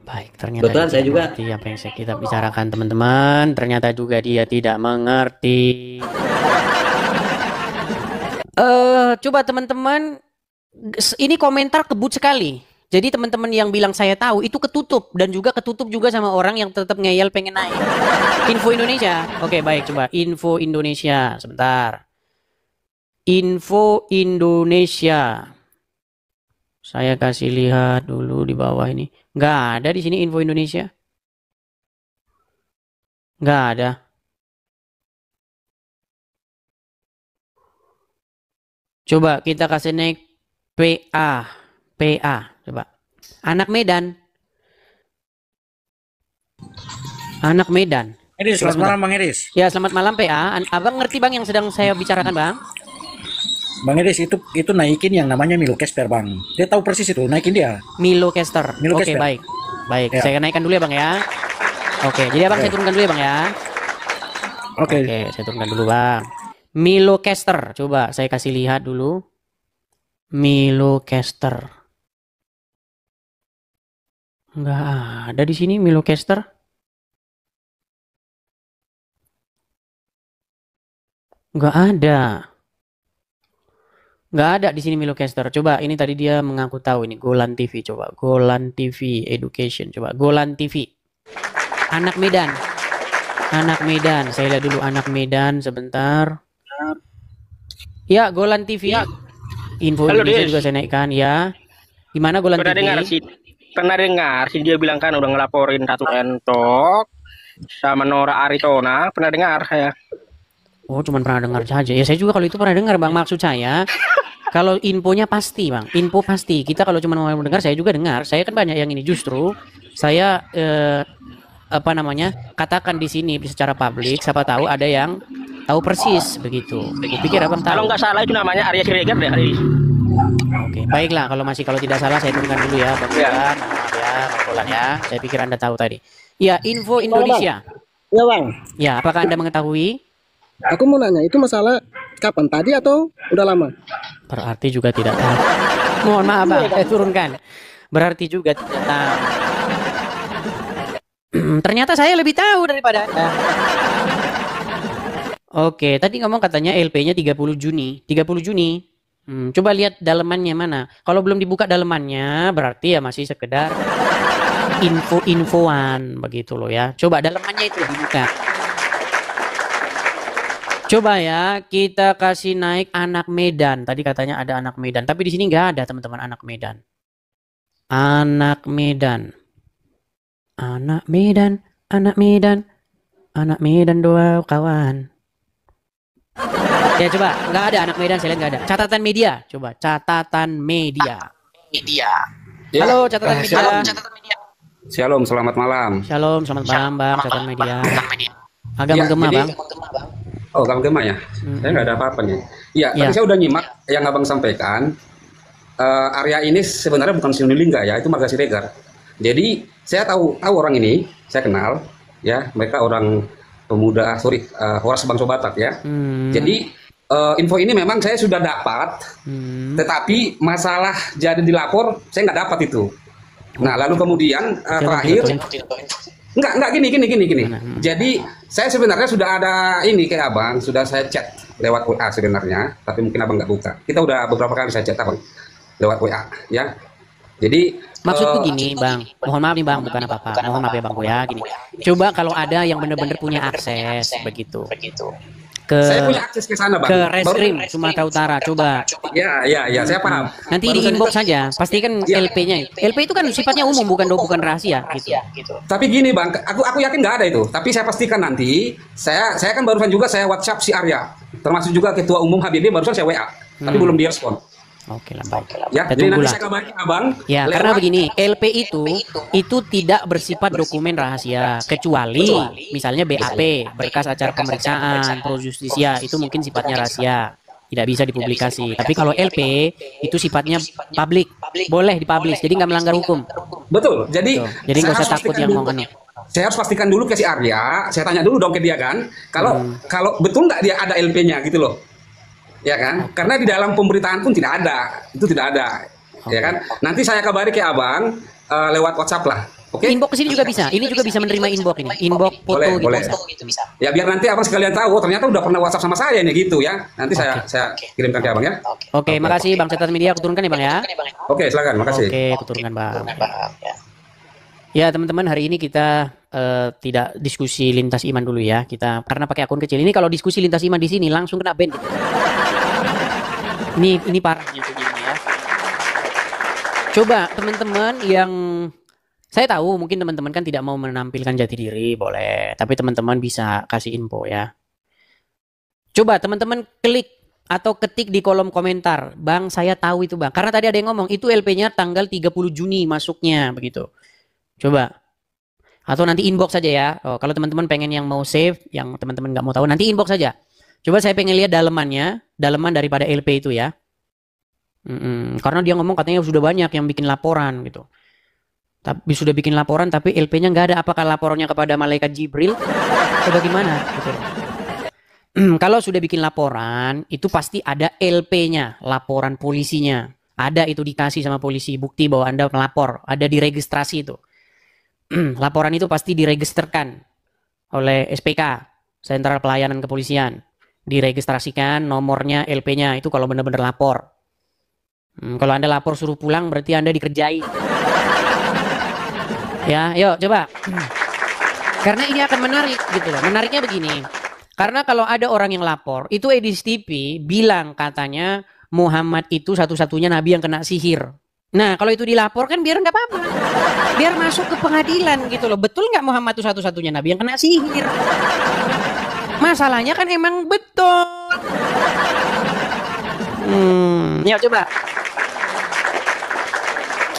Baik, ternyata kebetulan saya juga apa yang kita bicarakan teman-teman, ternyata juga dia tidak mengerti. Coba teman-teman, ini komentar kebut sekali. Jadi teman-teman yang bilang saya tahu itu ketutup dan juga ketutup juga sama orang yang tetap ngeyel pengen naik. Info Indonesia. Oke, baik coba Info Indonesia sebentar. Info Indonesia. Saya kasih lihat dulu di bawah ini. Nggak ada di sini Info Indonesia. Nggak ada. Coba kita kasih naik PA. PA. Coba. Anak Medan. Anak Medan. Iris, selamat malam Bang Iris. Ya, selamat malam PA. Abang ngerti Bang yang sedang saya bicarakan Bang? Bang Iris itu naikin yang namanya Milo Casper Bang. Dia tahu persis itu, naikin dia. Milo Caster. Oke, Casper. baik. Baik, Ya. saya naikkan dulu ya Bang ya. Oke, jadi Abang saya turunkan dulu ya Bang ya. Oke. Oke, saya turunkan dulu Bang. Milo Caster. Coba saya kasih lihat dulu. Milo Caster. Nggak ada di sini Milo Caster. Nggak ada. Nggak ada di sini Milo Caster. Coba ini tadi dia mengaku tahu ini Golan TV. Coba Golan TV Education. Coba Golan TV. Anak Medan. Anak Medan. Saya lihat dulu anak Medan sebentar. Ya, Golan TV. Info Halo, Indonesia Des. juga saya naikkan ya. Gimana Golan Pernah TV? dengar sih dia bilang kan udah ngelaporin Ratu Entok sama Nora Aritona. Pernah dengar saya. Oh, cuman pernah dengar saja. Ya, saya juga kalau itu pernah dengar, Bang. Maksud saya, kalau infonya pasti, Bang. Info pasti. Kita kalau cuma mau dengar, saya juga dengar. Saya kan banyak yang ini. Justru saya katakan di sini secara publik. Siapa tahu ada yang tahu persis begitu. Pikir Abang tahu. Kalau nggak salah itu namanya Arya Siregar deh. Oke, baiklah. Kalau tidak salah, saya turunkan dulu ya, Bang. Ya. Maaf ya, Bang Golan ya. Saya pikir Anda tahu tadi. Ya, Info Indonesia. Ya Bang, Ya, apakah Anda mengetahui? aku mau nanya, itu masalah kapan? Tadi atau udah lama? Berarti juga tidak tahu. Mohon maaf Bang, saya turunkan. Berarti juga tidak tahu. Ternyata saya lebih tahu daripada Anda. Oke, tadi ngomong katanya LP-nya 30 Juni. 30 Juni. Coba lihat dalemannya mana. Kalau belum dibuka dalemannya, berarti ya masih sekedar info-infoan begitu loh ya. Coba dalemannya itu dibuka. Coba ya, kita kasih naik anak Medan. Tadi katanya ada anak Medan, tapi di sini nggak ada teman-teman anak Medan. Anak Medan. Anak Medan, anak Medan. Anak Medan doa kawan. Ya coba, nggak ada anak Medan, saya lihat nggak ada. Catatan media, coba catatan media. Halo catatan media. Shalom, selamat malam. Shalom, selamat malam Bang, catatan media. Agak Ya, menggema jadi- Bang. Oh, kamu gema ya? Saya nggak ada apa-apa nih. Iya, Ya. tadi saya udah nyimak yang abang sampaikan. Area ini sebenarnya bukan Sinulinga ya, itu Marga Siregar. Jadi saya tahu orang ini, saya kenal, ya mereka orang pemuda, Horas Bangsa Batak ya. Jadi info ini memang saya sudah dapat, tetapi masalah jadi dilapor saya nggak dapat itu. Nah lalu kemudian terakhir. Enggak gini. Jadi saya sebenarnya sudah ada ini kayak abang, sudah saya chat lewat WA sebenarnya, tapi mungkin abang nggak buka. Kita udah beberapa kali saya chat abang lewat WA, ya. Jadi Maksudku gini Bang, mohon maaf nih Bang, bukan apa-apa. Mohon maaf ya Bang ya, gini. Coba kalau ada yang benar-benar punya akses begitu. saya punya akses ke sana bang. Ke Reskrim Sumatera Utara, coba. Ya, saya paham. Nanti di inbox saja, pastikan LP-nya. LP itu kan sifatnya umum, bukan rahasia gitu. Tapi gini bang, aku yakin nggak ada itu. Tapi saya pastikan nanti, saya kan barusan juga saya WhatsApp si Arya, termasuk juga Ketua Umum HBB barusan saya WA, tapi belum direspon. Oke lah, baik. Ya, Kita jadi nanti tunggulah. saya kabarin abang. Ya, karena begini, LP itu tidak bersifat dokumen rahasia, kecuali misalnya BAP, berkas acara pemeriksaan, pro justisia, itu mungkin sifatnya rahasia, tidak bisa dipublikasi. Tapi kalau LP itu sifatnya publik, boleh dipublish, jadi nggak melanggar hukum. Betul. Jadi Jadi nggak saya usah harus takut pastikan yang dulu. mau kena. Saya harus pastikan dulu ke si Arya, saya tanya dulu dong ke dia kan, kalau betul nggak dia ada LP-nya gitu loh. Ya kan? Karena di dalam pemberitaan pun tidak ada. Itu tidak ada. Ya kan? Nanti saya kabari ke abang lewat WhatsApp lah. Oke? Inbox ke sini juga bisa. Ini juga bisa menerima inbox ini. Inbox foto Boleh. gitu bisa. Ya biar nanti abang sekalian tahu, ternyata udah pernah WhatsApp sama saya nih gitu ya. Nanti saya kirimkan ke abang ya. Oke, makasih Bang Catatan Media, aku turunkan ya Bang ya. Oke, silakan, makasih. Oke, aku turunkan Bang. Ya teman-teman, hari ini kita tidak diskusi lintas iman dulu ya. Kita karena pakai akun kecil ini, kalau diskusi lintas iman di sini langsung kena ban. Ini parahnya begini ya. Coba teman-teman yang saya tahu mungkin teman-teman kan tidak mau menampilkan jati diri, boleh. Tapi teman-teman bisa kasih info ya. Coba teman-teman klik atau ketik di kolom komentar, Bang, saya tahu itu Bang. Karena tadi ada yang ngomong, itu LP-nya tanggal 30 Juni masuknya, begitu. Coba. Atau nanti inbox saja ya. Oh, kalau teman-teman pengen yang mau save, yang teman-teman nggak mau tahu, nanti inbox saja. Coba saya pengen lihat dalemannya, daleman daripada LP itu ya. Karena dia ngomong katanya sudah banyak yang bikin laporan gitu. Tapi sudah bikin laporan, tapi LP-nya nggak ada. Apakah laporannya kepada malaikat Jibril? Atau bagaimana? Gitu. Kalau sudah bikin laporan, itu pasti ada LP-nya, laporan polisinya. Ada itu dikasih sama polisi, bukti bahwa Anda melapor. Ada diregistrasi itu. Laporan itu pasti diregisterkan oleh SPK, Sentral Pelayanan Kepolisian. Diregistrasikan nomornya, LP-nya, itu kalau benar-benar lapor. Kalau Anda lapor suruh pulang, berarti Anda dikerjai. Ya, yuk coba. Karena ini akan menarik gitu loh. Menariknya begini. Karena kalau ada orang yang lapor, itu Edis TV bilang katanya Muhammad itu satu-satunya nabi yang kena sihir. Nah, kalau itu dilaporkan biar nggak apa-apa. Biar masuk ke pengadilan gitu loh. Betul nggak Muhammad itu satu-satunya nabi yang kena sihir? Masalahnya kan emang betul. Ya coba.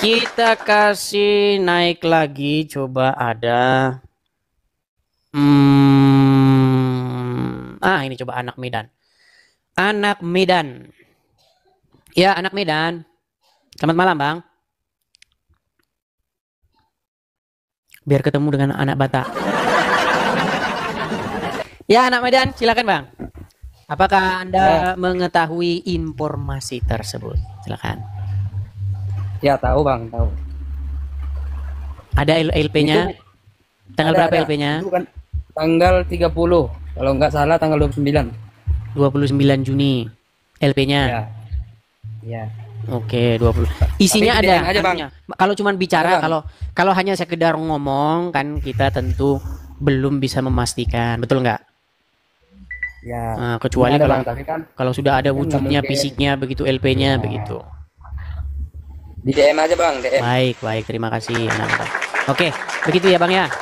Kita kasih naik lagi. Coba ada. Ini coba anak Medan. Anak Medan. Ya, anak Medan. Selamat malam, Bang. Biar ketemu dengan anak Batak. Ya, anak Medan, silakan, Bang. Apakah Anda mengetahui informasi tersebut? Silakan. Ya, tahu, Bang, tahu. Ada LP-nya? Tanggal berapa LP-nya? Itu kan tanggal 30. Kalau nggak salah tanggal 29. 29 Juni LP-nya. Ya. Oke, 20. Isinya tapi ada. aja, Bang. Kalau cuman bicara, kalau hanya sekedar ngomong kan kita tentu belum bisa memastikan, betul nggak? Ya. Nah, kecuali ada, kalau Bang, tapi kan sudah ada wujudnya, mungkin. fisiknya, begitu LP-nya, begitu. Di DM aja, Bang, DM. Baik, terima kasih. Oke, begitu ya, Bang ya.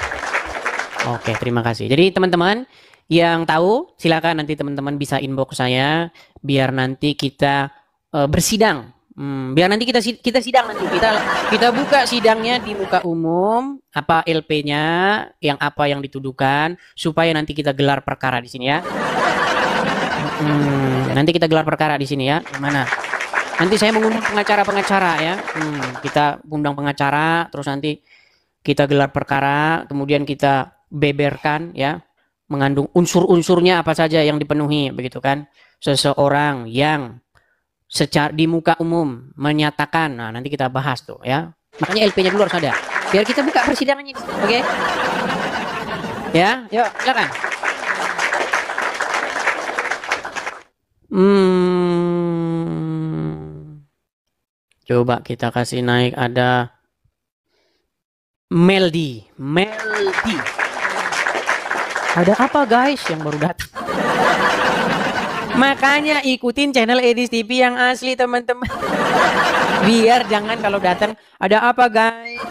Oke, terima kasih. Jadi teman-teman yang tahu, silakan nanti teman-teman bisa inbox saya biar nanti kita bersidang. Biar nanti kita sidang nanti. Kita buka sidangnya di muka umum, apa LP-nya, apa yang dituduhkan, supaya nanti kita gelar perkara di sini ya. Nanti kita gelar perkara di sini ya. Gimana? Nanti saya mengundang pengacara-pengacara ya. Kita undang pengacara, terus nanti kita gelar perkara, kemudian kita beberkan ya, mengandung unsur-unsurnya apa saja yang dipenuhi, begitu kan? Seseorang yang secara di muka umum menyatakan, nah nanti kita bahas tuh ya. Makanya LP-nya dulu harus ada. Biar kita buka persidangannya, oke? Ya, yuk silakan. Coba kita kasih naik, ada Meldi. Ada apa guys yang baru datang? Makanya ikutin channel Edis TV yang asli teman-teman. Biar jangan kalau datang ada apa guys.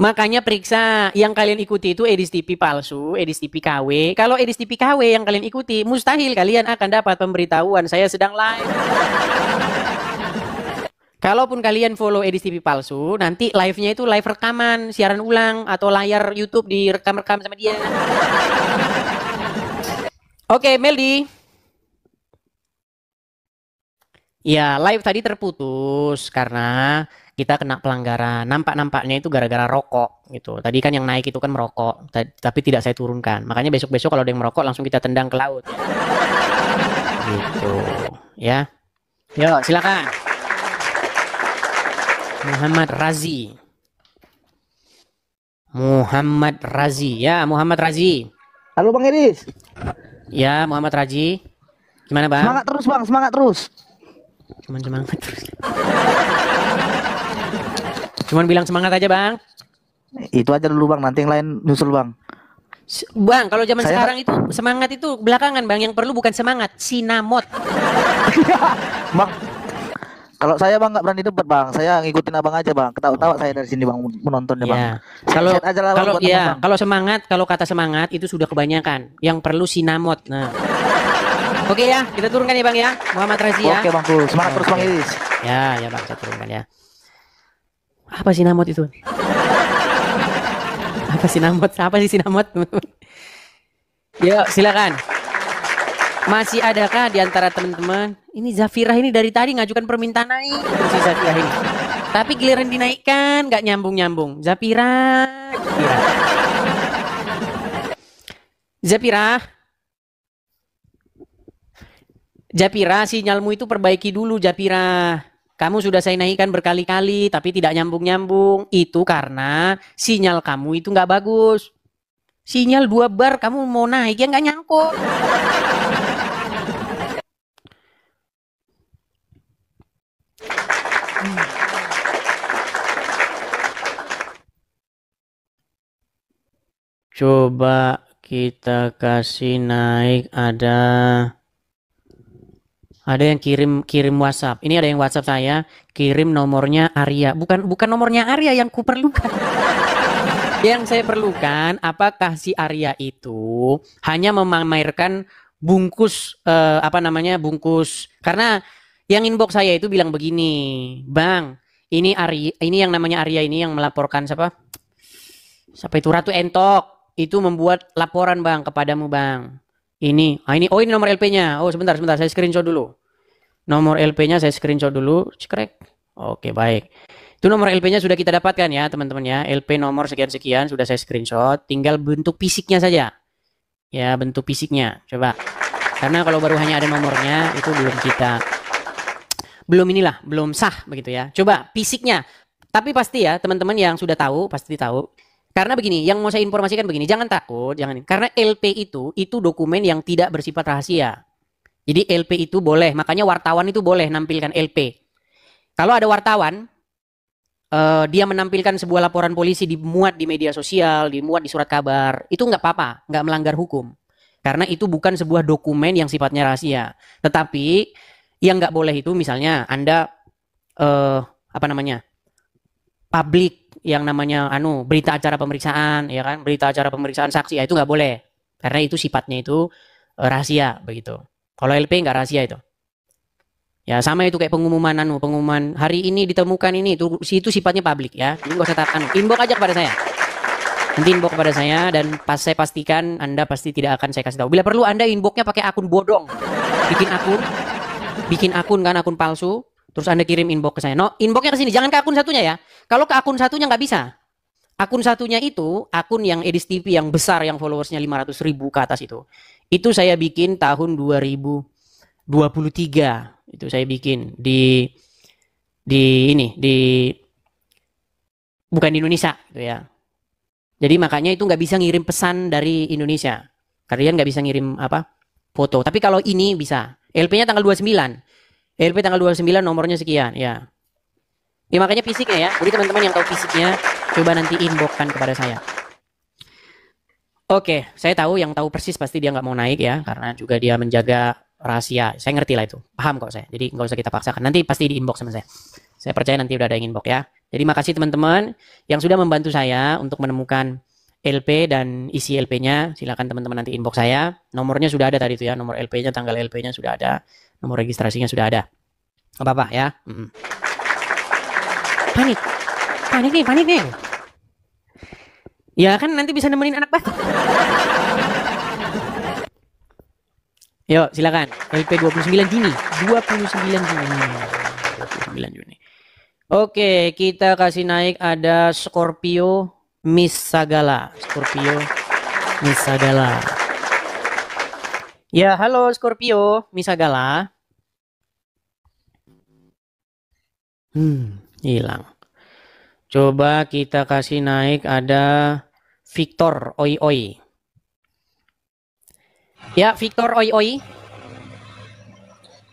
Makanya periksa yang kalian ikuti itu Edis TV palsu, Edis TV KW. Kalau Edis TV KW yang kalian ikuti, mustahil kalian akan dapat pemberitahuan saya sedang live. Kalaupun kalian follow Edis TV palsu, nanti live-nya itu live rekaman, siaran ulang, atau layar YouTube direkam-rekam sama dia. Oke, Meldi. Ya, live tadi terputus karena kita kena pelanggaran. Nampaknya itu gara-gara rokok gitu. Tadi kan yang naik itu kan merokok, tapi tidak saya turunkan. Makanya besok-besok kalau ada yang merokok langsung kita tendang ke laut. Gitu, ya. Yuk, silakan. Muhammad Razi. Ya, Muhammad Razi. Halo Bang Edis. Ya, Muhammad Razi. Gimana, Bang? Semangat terus, Bang. Semangat terus. Semangat terus. Cuman bilang semangat aja, Bang. Itu aja dulu, Bang. Nanti yang lain nyusul, Bang. Bang, kalau zaman sekarang itu semangat itu belakangan, Bang. Yang perlu bukan semangat, sinamot. Bang, kalau saya, Bang, nggak berani debat, Bang. Saya ngikutin Abang aja, Bang. Ketawa-tawa saya dari sini, Bang, menontonnya, Bang. Kalau semangat, kalau kata semangat itu sudah kebanyakan. Yang perlu sinamot. Nah. Oke ya, kita turunkan ya Bang ya. Muhammad Razi ya. Oke Bang Pul, semangat terus Bang Idris. Ya Bang, saya turunkan ya. Apa sinamot itu? Apa sinamot? Apa sih sinamot? Yuk, silakan. Masih adakah di antara teman-teman? Ini Zafirah ini dari tadi ngajukan permintaan naik. Si Zafirah ini. Tapi giliran dinaikkan nggak nyambung-nyambung. Zafirah. Japira, sinyalmu itu perbaiki dulu Japira. Kamu sudah saya naikkan berkali-kali tapi tidak nyambung-nyambung. Itu karena sinyal kamu itu nggak bagus. Sinyal 2 bar kamu mau naik ya nggak nyangkut. Coba kita kasih naik, ada yang kirim WhatsApp. Ini ada yang WhatsApp saya, kirim nomornya Arya. Bukan nomornya Arya yang kuperlukan. Yang saya perlukan, apakah si Arya itu hanya memamerkan bungkus bungkus, karena yang inbox saya itu bilang begini, "Bang, ini yang namanya Arya ini yang melaporkan siapa itu Ratu Entok. Itu membuat laporan Bang kepadamu Bang. Ini nomor LP-nya. Oh sebentar saya screenshot dulu. Nomor LP-nya saya screenshot dulu. Cekrek. Oke baik. Itu nomor LP-nya sudah kita dapatkan ya teman-teman ya. LP nomor sekian-sekian sudah saya screenshot. Tinggal bentuk fisiknya saja. Ya bentuk fisiknya. Coba. Karena kalau baru hanya ada nomornya itu belum sah begitu ya. Coba fisiknya. Tapi pasti ya teman-teman yang sudah tahu pasti tahu. Karena begini, yang mau saya informasikan begini, jangan takut, karena LP itu dokumen yang tidak bersifat rahasia. Jadi LP itu boleh, makanya wartawan itu boleh nampilkan LP. Kalau ada wartawan, dia menampilkan sebuah laporan polisi dimuat di media sosial, dimuat di surat kabar, itu nggak apa-apa, nggak melanggar hukum. Karena itu bukan sebuah dokumen yang sifatnya rahasia. Tetapi yang nggak boleh itu misalnya Anda publik yang namanya berita acara pemeriksaan, ya kan, berita acara pemeriksaan saksi, ya itu nggak boleh karena itu sifatnya itu rahasia begitu. Kalau LP nggak rahasia itu. Ya sama itu kayak pengumuman hari ini ditemukan ini itu sifatnya publik ya. Ini nggak usah inbox aja kepada saya. Nanti inbox kepada saya dan saya pastikan Anda pasti tidak akan saya kasih tahu. Bila perlu Anda inboxnya pakai akun bodong, bikin akun palsu. Terus Anda kirim inbox ke saya. No, inboxnya ke sini, jangan ke akun satunya ya. Kalau ke akun satunya nggak bisa. Akun satunya itu, akun yang Edis TV yang besar, yang followersnya 500.000 ke atas itu. Itu saya bikin tahun 2023. Itu saya bikin bukan di Indonesia gitu ya. Jadi makanya itu nggak bisa ngirim pesan dari Indonesia. Kalian nggak bisa ngirim foto. Tapi kalau ini bisa. LP-nya tanggal 29. LP tanggal 29 nomornya sekian ya. Ya makanya fisiknya ya. Jadi teman-teman yang tahu fisiknya coba nanti inboxkan kepada saya. Oke, saya tahu yang tahu persis pasti dia nggak mau naik ya karena juga dia menjaga rahasia. Saya ngerti lah itu. Paham kok saya. Jadi nggak usah kita paksakan. Nanti pasti di inbox sama saya. Saya percaya nanti udah ada yang inbox ya. Jadi makasih teman-teman yang sudah membantu saya untuk menemukan LP dan isi LP-nya. Silakan teman-teman nanti inbox saya. Nomornya sudah ada tadi itu ya. Nomor LP-nya, tanggal LP-nya sudah ada. Nomor registrasinya sudah ada. Apa-apa ya. Panik nih. Ya kan nanti bisa nemenin anak batuk. Yuk silakan. LP 29 Juni. 29 Juni. Oke, kita kasih naik ada Scorpio Miss Sagala. Ya, halo Scorpio Miss Sagala. Hilang. Coba kita kasih naik ada Victor Oi. Ya, Victor Oi.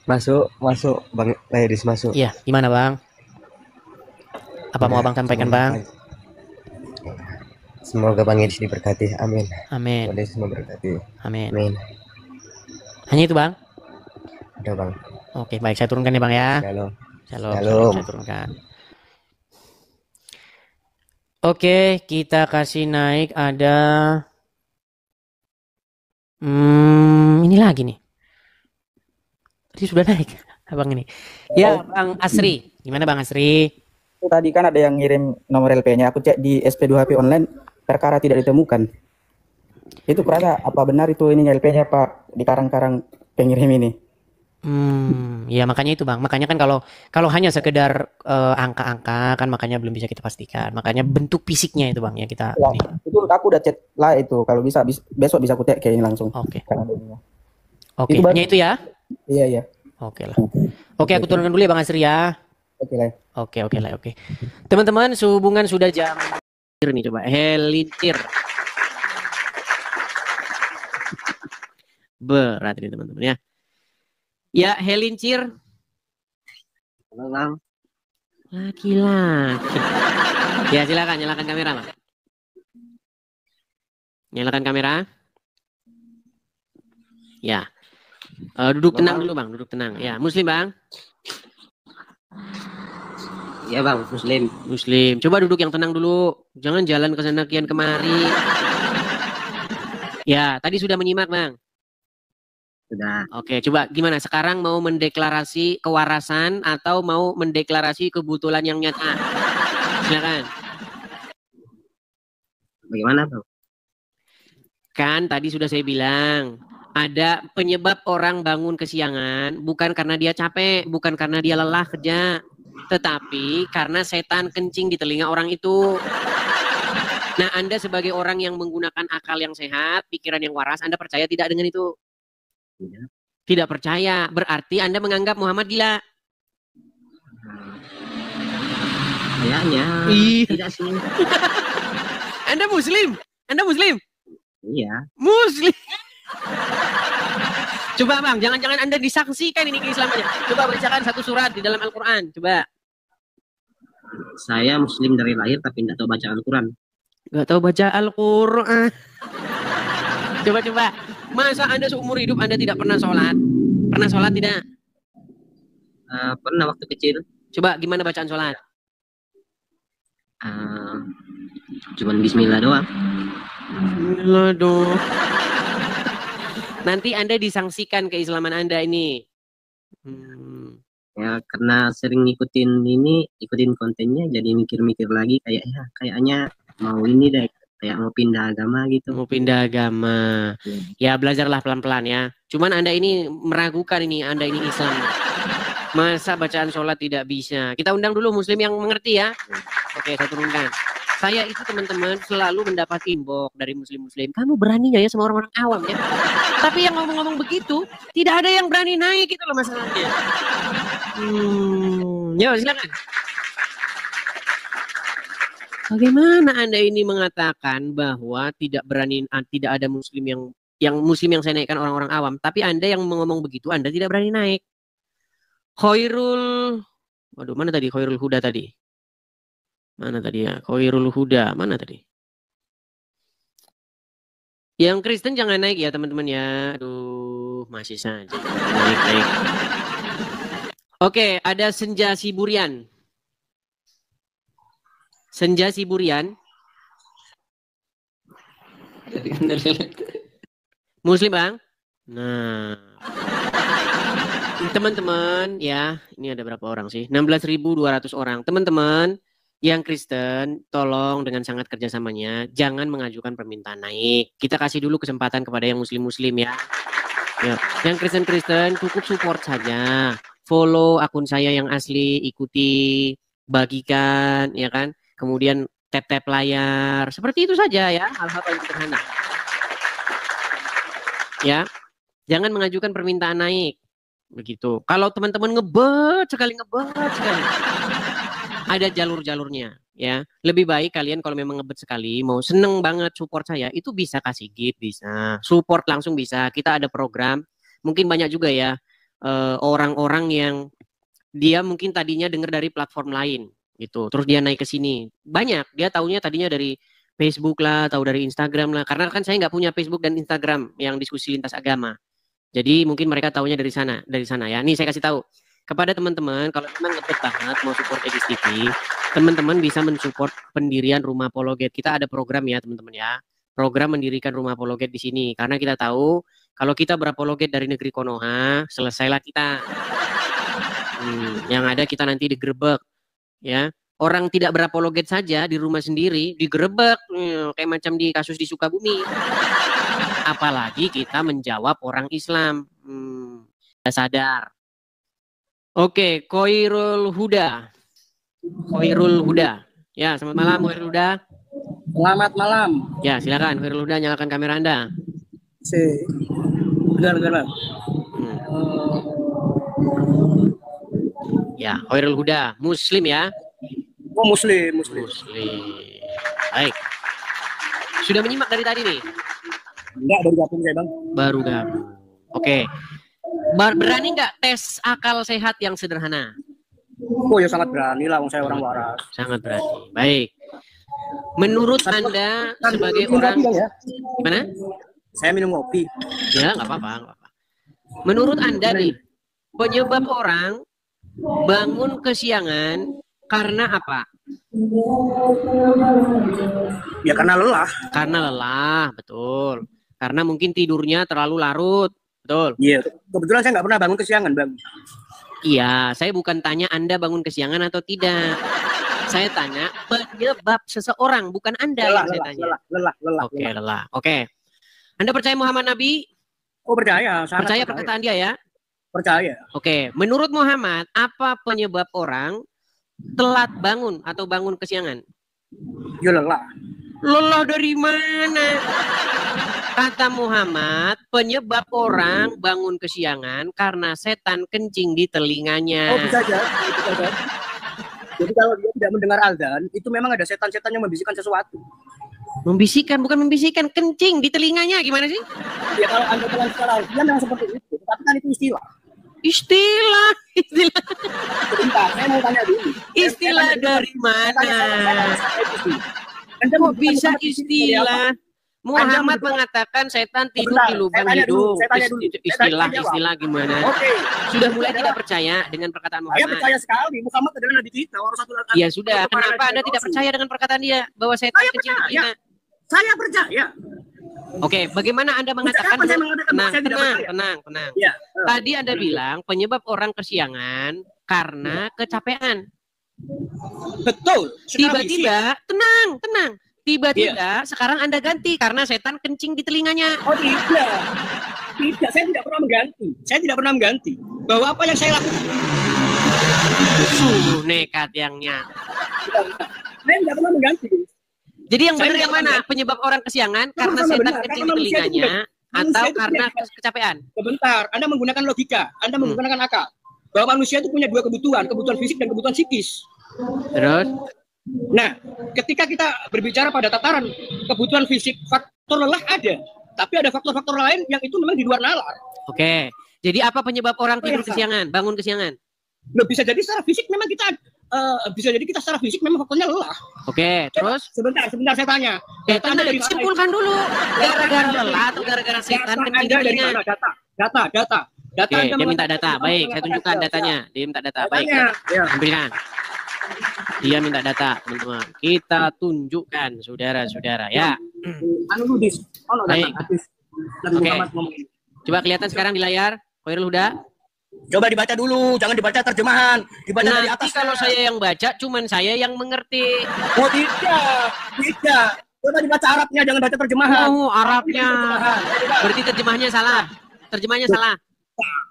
Masuk, Bang Edis masuk. Iya, gimana Bang? Apa mau Abang sampaikan Bang? Semoga Bang Edis diberkati. Amin. Amin. Bang Edis memberkati. Amin. Hanya itu Bang? Udah Bang. Oke, baik, saya turunkan ya Bang ya. Shalom. Saya turunkan. Oke, kita kasih naik ada ini lagi nih. Berarti sudah naik abang ini. Ya, Bang Asri. Gimana Bang Asri? Tadi kan ada yang ngirim nomor LP-nya. Aku cek di SP2HP online, perkara tidak ditemukan. Itu kurasa apa benar itu ini LP-nya Pak di karang-karang pengirim ini? Ya makanya itu Bang. Makanya kan kalau hanya sekedar angka-angka kan makanya belum bisa kita pastikan. Makanya bentuk fisiknya itu Bang ya kita. Ya, itu aku udah chat lah itu. Kalau bisa besok bisa aku cek kayak ini langsung. Oke. Oke. Hanya itu ya? Iya. Oke lah. Oke, aku turunkan dulu ya Bang Asri ya. Oke lah. Oke. Teman-teman, sehubungan sudah jam nih coba. Helincir. Berat ini teman-teman ya. Ya, Helincir. Halo Bang. Laki-laki. Ya, silakan nyalakan kamera, Bang. Nyalakan kamera. Ya. Duduk tenang dulu Bang, duduk tenang. Ya, Muslim Bang. Ya Bang, Muslim. Coba duduk yang tenang dulu. Jangan jalan ke sana kian kemari. Ya, tadi sudah menyimak Bang. Sudah. Oke, coba gimana? Sekarang mau mendeklarasi kewarasan atau mau mendeklarasi kebetulan yang nyata? Silakan. Bagaimana Bang? Kan tadi sudah saya bilang, ada penyebab orang bangun kesiangan bukan karena dia capek, bukan karena dia lelah kerja, tetapi karena setan kencing di telinga orang itu. Nah, Anda sebagai orang yang menggunakan akal yang sehat, pikiran yang waras, Anda percaya tidak dengan itu? Tidak percaya, berarti Anda menganggap Muhammad gila. Kayaknya tidak sih. Anda Muslim? Iya. Muslim. Coba Bang, jangan-jangan Anda disaksikan ini keislamannya. Coba bacakan satu surat di dalam Al-Quran, coba. Saya Muslim dari lahir tapi tidak tahu baca Al-Quran. Nggak tahu baca Al-Quran. Coba. Masa Anda seumur hidup Anda tidak pernah sholat? Pernah sholat tidak? Pernah waktu kecil. Coba gimana bacaan sholat? Cuman Bismillah doang. Bismillah doang. Nanti Anda disangsikan keislaman Anda ini. Ya karena sering ikutin kontennya, jadi mikir-mikir lagi kayaknya mau ini deh. Kayak mau pindah agama gitu. Mau pindah agama. Ya belajarlah pelan-pelan ya. Cuman Anda ini meragukan ini, Anda ini Islam. Masa bacaan sholat tidak bisa? Kita undang dulu Muslim yang mengerti ya. Oke, saya turunkan. Saya itu teman-teman selalu mendapat inbox dari Muslim-Muslim. Kamu berani nggak ya sama orang-orang awam ya? Tapi yang ngomong-ngomong begitu, tidak ada yang berani naik itu loh masalahnya. Ya silakan. Bagaimana Anda ini mengatakan bahwa tidak ada Muslim yang Muslim yang saya naikkan orang-orang awam, tapi Anda yang ngomong begitu, Anda tidak berani naik. Mana tadi Khairul Huda tadi? Mana tadi ya? Khairul Huda, mana tadi? Yang Kristen jangan naik ya teman-teman ya. Aduh, masih saja. Naik. Oke, ada Senja Siburian. Muslim Bang. Nah, teman-teman ya, ini ada berapa orang sih? 16.200 orang. Teman-teman yang Kristen, tolong dengan sangat kerjasamanya, jangan mengajukan permintaan naik. Kita kasih dulu kesempatan kepada yang Muslim-Muslim ya. Yang Kristen-Kristen cukup support saja. Follow akun saya yang asli, ikuti, bagikan, ya kan? Kemudian tap-tap layar, seperti itu saja ya, hal-hal yang sederhana. Ya, jangan mengajukan permintaan naik, begitu. Kalau teman-teman ngebet sekali, ada jalur-jalurnya, ya. Lebih baik kalian kalau memang ngebet sekali, mau seneng banget support saya, itu bisa kasih gift, bisa support langsung bisa. Kita ada program, mungkin banyak juga ya orang-orang yang dia mungkin tadinya dengar dari platform lain. Gitu. Terus dia naik ke sini. Banyak. Dia taunya tadinya dari Facebook lah, tahu dari Instagram lah. Karena kan saya nggak punya Facebook dan Instagram yang diskusi lintas agama. Jadi mungkin mereka taunya dari sana ya. Nih saya kasih tahu kepada teman-teman, kalau memang ngebet banget mau support Egis TV, teman-teman bisa mensupport pendirian Rumah Apologet. Kita ada program ya teman-teman ya. program mendirikan rumah apologet di sini karena kita tahu kalau kita berapologet dari negeri Konoha, selesailah kita. Yang ada kita nanti digerebek, ya. Orang tidak berapologet saja di rumah sendiri digerebek, kayak macam di kasus di Sukabumi. Apalagi kita menjawab orang Islam. Sadar. Oke, Khairul Huda. Khairul Huda. Ya, selamat malam Khairul Huda. Selamat malam. Ya, silakan Khairul Huda, nyalakan kamera Anda. Benar. Ya, Khairul Huda, Muslim ya? Oh, Muslim. Baik. Sudah menyimak dari tadi nih? Enggak, baru gabung saya, Bang. Baru gabung. Oke. Berani nggak tes akal sehat yang sederhana? Oh ya sangat berani lah, saya orang waras. Sangat berani. Baik. Menurut Anda sebagai orang gimana? Saya minum kopi. Ya, nggak apa-apa. Menurut Anda nih, penyebab orang bangun kesiangan karena apa? Ya karena lelah. Karena lelah, betul. Karena mungkin tidurnya terlalu larut, betul. Iya, kebetulan saya nggak pernah bangun kesiangan, Bang. Iya, saya bukan tanya Anda bangun kesiangan atau tidak. Saya tanya penyebab seseorang, bukan Anda yang saya tanya. Lelah. Oke, lelah. Oke. Anda percaya Muhammad Nabi? Oh, percaya. Percaya perkataan dia ya? Percaya. Oke, menurut Muhammad, apa penyebab orang telat bangun atau bangun kesiangan? Ya lelah. Lelah dari mana? Kata Muhammad, penyebab orang bangun kesiangan karena setan kencing di telinganya. Oh, bisa aja. Jadi kalau dia tidak mendengar azan, itu memang ada setan-setan yang membisikkan sesuatu. Membisikkan, bukan membisikkan, kencing di telinganya. Gimana sih? Ya kalau Anda telan secara dia memang seperti itu. Tapi kan itu istilah. Istilah. Sebentar, saya mau tanya dulu. Istilah dari mana? Kok bisa istilah? Muhammad mengatakan setan tidur di lubang hidung. Istilah gimana? Sudah mulai tidak percaya dengan perkataan Muhammad. Saya percaya sekali. Muhammad adalah nabi kita. Orang satu. Ya sudah. Kenapa Anda tidak percaya dengan perkataan dia bahwa setan kecil di telinga? Saya percaya. Oke, bagaimana Anda mengatakan? Tenang. Ya. Tadi Anda bilang penyebab orang kesiangan karena kecapean. Betul. Tiba-tiba, tenang. Tiba-tiba sekarang Anda ganti karena setan kencing di telinganya. Oh tidak, saya tidak pernah mengganti. Bahwa apa yang saya lakukan? Sungguh nekat yang nyata. Saya tidak pernah mengganti. Jadi yang benar yang mana? Penyebab orang kesiangan karena setan kencing di telinganya atau karena kecapean? Sebentar, Anda menggunakan logika, Anda menggunakan akal. Bahwa manusia itu punya dua kebutuhan fisik dan kebutuhan psikis. Terus? Nah, ketika kita berbicara pada tataran kebutuhan fisik, faktor lelah ada, tapi ada faktor-faktor lain yang itu memang di luar nalar. Oke, jadi apa penyebab orang tidur kesiangan, bangun kesiangan? Bisa jadi secara fisik memang kita secara fisik memang faktornya lelah. Oke, terus? Sebentar saya tanya. Anda simpulkan dulu, gara-gara lelah atau gara-gara setan kencing di telinga? Data. Oke, dia minta data. Baik, saya tunjukkan datanya. Dia minta data. Baik, ambilkan. Dia minta data, teman-teman. Kita tunjukkan, saudara-saudara, ya. Baik. Oke. Coba kelihatan sekarang di layar, Khairul Huda. Coba dibaca dulu, jangan dibaca terjemahan. Dibaca dari atas. Nanti kalau saya yang baca, cuman saya yang mengerti. Oh tidak. Coba dibaca Arabnya, jangan baca terjemahan. Oh, Arabnya. Berarti terjemahnya salah.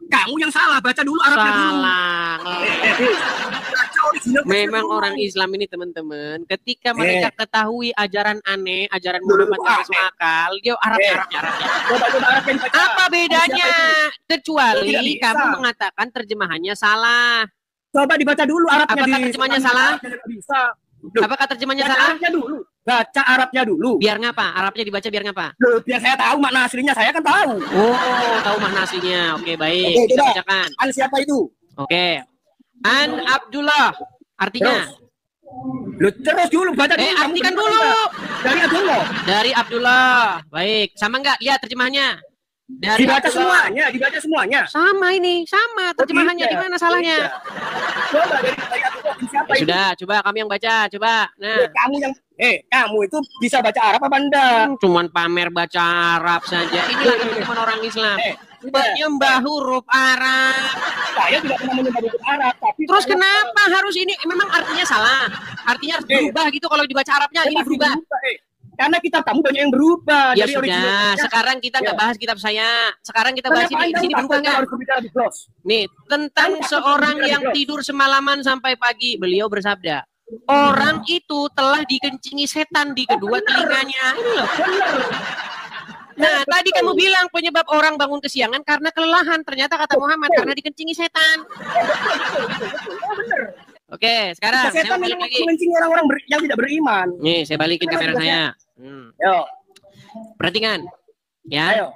Kamu yang salah, baca dulu Arabnya dulu. Salah. Memang orang Islam ini teman-teman, ketika mereka ketahui ajaran aneh, ajaran Muhammad yang masuk akal, dia Arabnya. Apa bedanya? Kecuali kamu mengatakan terjemahannya salah. Coba dibaca dulu Arabnya. Apakah terjemahannya salah? Apakah terjemahannya salah? Baca Arabnya dulu. Biar ngapa? Arabnya dibaca biar ngapa? Biar saya tahu makna aslinya, saya kan tahu. Oh, tahu makna aslinya. Oke, baik. Kita bacakan. An siapa itu? Oke. An Abdullah. Artinya? Terus dulu baca dulu. Artikan dulu. Dari Abdullah. Baik. Sama enggak? Lihat terjemahannya. Dibaca semuanya. Sama ini, sama terjemahannya. Di mana salahnya? Coba dari Abdullah. Siapa Apa itu? Sudah, coba kami yang baca, coba. Nah, kamu itu bisa baca Arab apa enggak? Cuman pamer baca Arab saja. Inilah teman-teman orang Islam. Penyembah huruf Arab. Saya tidak pernah menyembah huruf Arab, tapi terus kenapa harus ini? Memang artinya salah. Artinya harus berubah gitu kalau dibaca Arabnya. Ini berubah. Karena kitab kamu banyak yang berubah. Ya dari sudah, originalnya. sekarang kita nggak bahas kitab saya. Sekarang kita bahas ini. Di sini berubah nggak? Nih, tentang seorang yang tidur semalaman sampai pagi. Beliau bersabda, orang itu telah dikencingi setan di kedua telinganya. Ini loh. Nah, tadi kamu bilang penyebab orang bangun kesiangan karena kelelahan. Ternyata kata Muhammad karena dikencingi setan. Oke, sekarang saya setan balik lagi. mengencingi orang-orang yang tidak beriman. Nih, saya balikin kamera saya. Yo. Perhatikan, ya.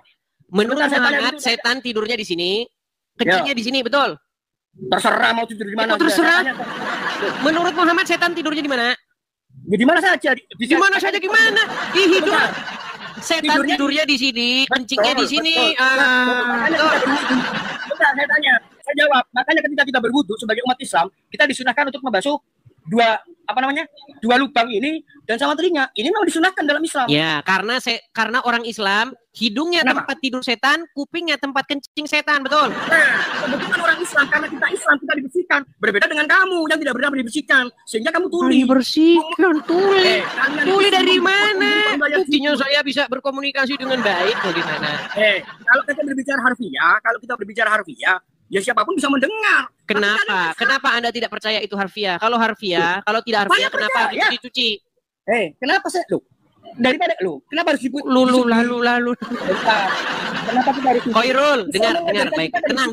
Menurut Muhammad, setan tidurnya di sini, kencingnya di sini, betul? Terserah mau tidur di mana. Terserah. Menurut Muhammad, setan tidurnya di mana? Ya di mana saja. Di mana saja gimana? Di hidung. Setan tidurnya di sini, kencingnya di sini. Bentar, saya tanya. Saya jawab. Makanya ketika kita berwudu sebagai umat Islam, kita disunahkan untuk membasuh dua lubang ini dan sama telinga. Ini memang disunahkan dalam Islam. Ya, karena orang Islam hidungnya tempat tidur setan, kupingnya tempat kencing setan, betul? Nah, kebetulan orang Islam karena kita Islam kita dibersihkan. Berbeda dengan kamu yang tidak pernah dibersihkan, sehingga kamu tuli. Dibersihkan, tuli. Tuli dari mana? Buktinya saya bisa berkomunikasi dengan baik, bagaimana? Kalau kita berbicara harfiah, ya siapapun bisa mendengar. Kenapa? Kenapa Anda tidak percaya itu harfiah? Kalau harfiah, kalau tidak harfiah, kenapa itu dicuci? Kenapa saya daripada kenapa harus dicuci? Lalu. Kenapa kita harus? Khairul, dengar baik. Tenang.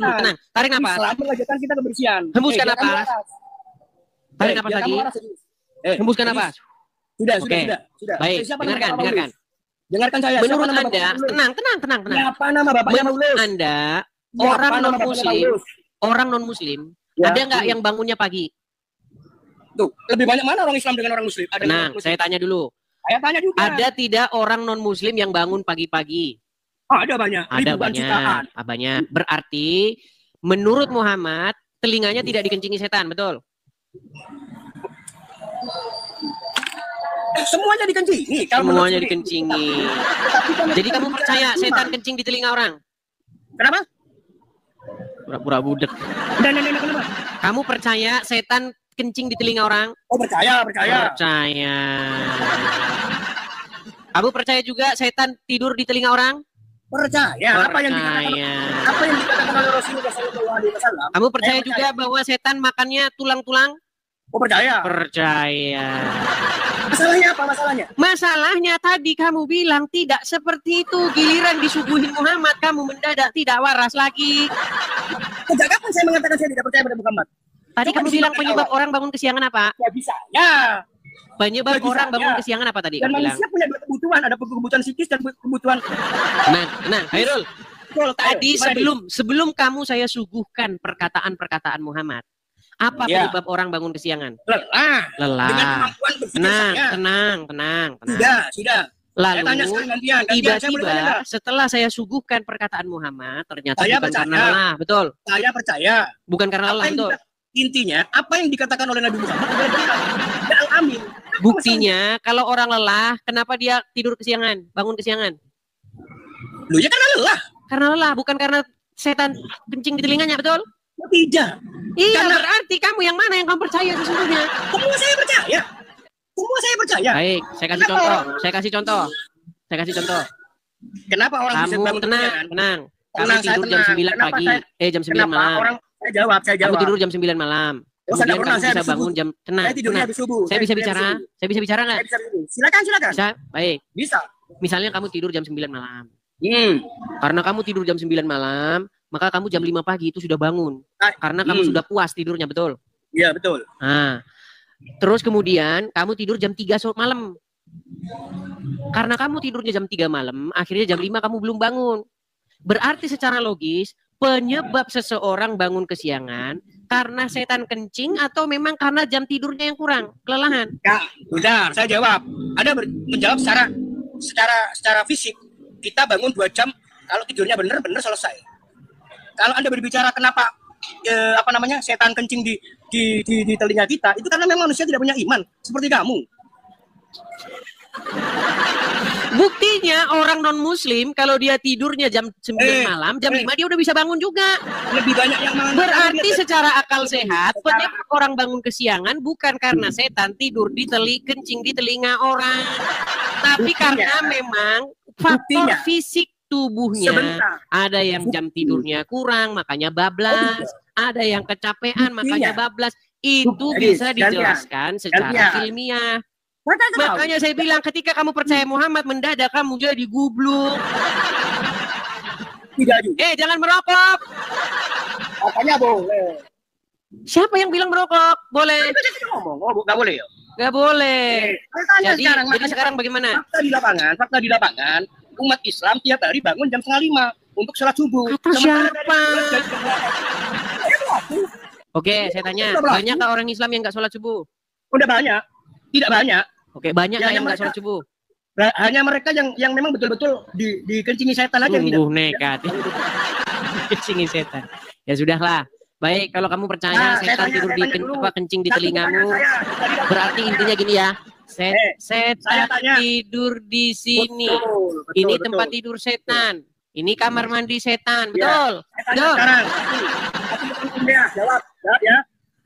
Tarik napas. Islam mengajarkan kita kebersihan. Hembuskan napas. Tarik napas lagi. Hembuskan napas. Sudah. Baik, dengarkan. Dengarkan saya. Menurut Anda, tenang. Siapa nama bapaknya Paulus? Menurut Anda, orang non muslim ada nggak yang bangunnya pagi? Tuh, lebih banyak mana orang Islam dengan orang muslim? Saya tanya dulu. Saya tanya juga. Ada tidak orang non muslim yang bangun pagi-pagi? Ada banyak. Ada banyak. Berarti menurut Muhammad telinganya tidak dikencingi setan, betul? Semuanya dikencingi. Semuanya dikencingi. Jadi kamu percaya setan kencing di telinga orang? Kenapa? Pura-pura budek. Kenapa? Kamu percaya setan kencing di telinga orang? Oh, percaya. Kamu percaya juga setan tidur di telinga orang? Percaya. Apa yang dikatakan oleh Rasulullah SAW? Kamu percaya juga bahwa setan makannya tulang-tulang? Oh, percaya. Masalahnya apa masalahnya? Masalahnya tadi kamu bilang tidak seperti itu. Giliran disuguhin Muhammad, kamu mendadak tidak waras lagi. Sejak kapan saya mengatakan saya tidak percaya pada Muhammad? Tadi kamu bilang penyebab orang bangun kesiangan apa? Ya bisa. Ya. Penyebab orang bangun kesiangan apa tadi? Dan manusia punya kebutuhan, ada kebutuhan psikis dan kebutuhan. Nah, Khairul. Tadi sebelum kamu saya suguhkan perkataan Muhammad. Apa penyebab orang bangun kesiangan? Lelah. Dengan kemampuan berpikir tenang. Sudah. Lalu tiba-tiba setelah saya suguhkan perkataan Muhammad, ternyata bukan karena lelah, betul? Saya percaya. Bukan karena lelah, betul? Intinya, apa yang dikatakan oleh Nabi Muhammad adalah amin. Buktinya, kalau orang lelah, kenapa dia tidur kesiangan, bangun kesiangan? Loh, ya karena lelah. Karena lelah, bukan karena setan kencing di telinganya, betul? Tidak. Iya, berarti kamu yang mana yang kamu percaya sesungguhnya? Semua saya percaya. Baik, saya kasih contoh. Kenapa orang bisa bangun tenang. Kamu tidur jam 9 pagi, jam 9 malam. Saya jawab. Kamu tidur jam 9 malam. Kemudian kamu bisa bangun jam tenang. Saya bisa bicara nggak? Silakan. Bisa? Baik. Bisa. Misalnya kamu tidur jam 9 malam. Karena kamu tidur jam 9 malam, maka kamu jam 5 pagi itu sudah bangun. Karena kamu sudah puas tidurnya, betul? Iya, betul. Nah, terus kemudian kamu tidur jam 3 malam. Karena kamu tidurnya jam 3 malam, akhirnya jam 5 kamu belum bangun. Berarti secara logis, penyebab seseorang bangun kesiangan karena setan kencing atau memang karena jam tidurnya yang kurang, kelelahan? Ya, sudah, saya jawab. Ada menjawab secara fisik. Kita bangun 2 jam, kalau tidurnya benar selesai. Kalau Anda berbicara kenapa setan kencing di di telinga kita itu karena memang manusia tidak punya iman seperti kamu. Buktinya orang non muslim kalau dia tidurnya jam 9 malam, jam 5 dia udah bisa bangun juga. Lebih banyak yang berarti secara akal sehat, penyebab orang bangun kesiangan bukan karena setan tidur kencing di telinga orang, tapi karena memang faktor fisik tubuhnya. Ada yang jam tidurnya kurang makanya bablas, ada yang kecapean makanya bablas. Itu bisa dijelaskan secara ilmiah. Makanya saya bilang ketika kamu percaya Muhammad, mendadak kamu jadi gubluk. Tidak juga. Jangan merokok. Apanya boleh? Siapa yang bilang merokok? Boleh. Nggak boleh ya? Nggak boleh. Jadi sekarang bagaimana? Fakta di lapangan, umat Islam tiap hari bangun jam 4:30 untuk sholat subuh. Kata siapa? Oke, saya tanya, banyakkah orang Islam yang nggak sholat subuh? Udah banyak, tidak banyak. Oke, banyak yang nggak sholat subuh. Hanya mereka yang memang betul-betul dikencingi setan aja. Sungguh nekat. Kencingi setan. Ya sudahlah. Baik, kalau kamu percaya setan tidur kencing di telingamu, berarti intinya gini ya. Setan tidur di sini. Ini tempat tidur setan. Ini kamar mandi setan. Betul? Betul. Sekarang.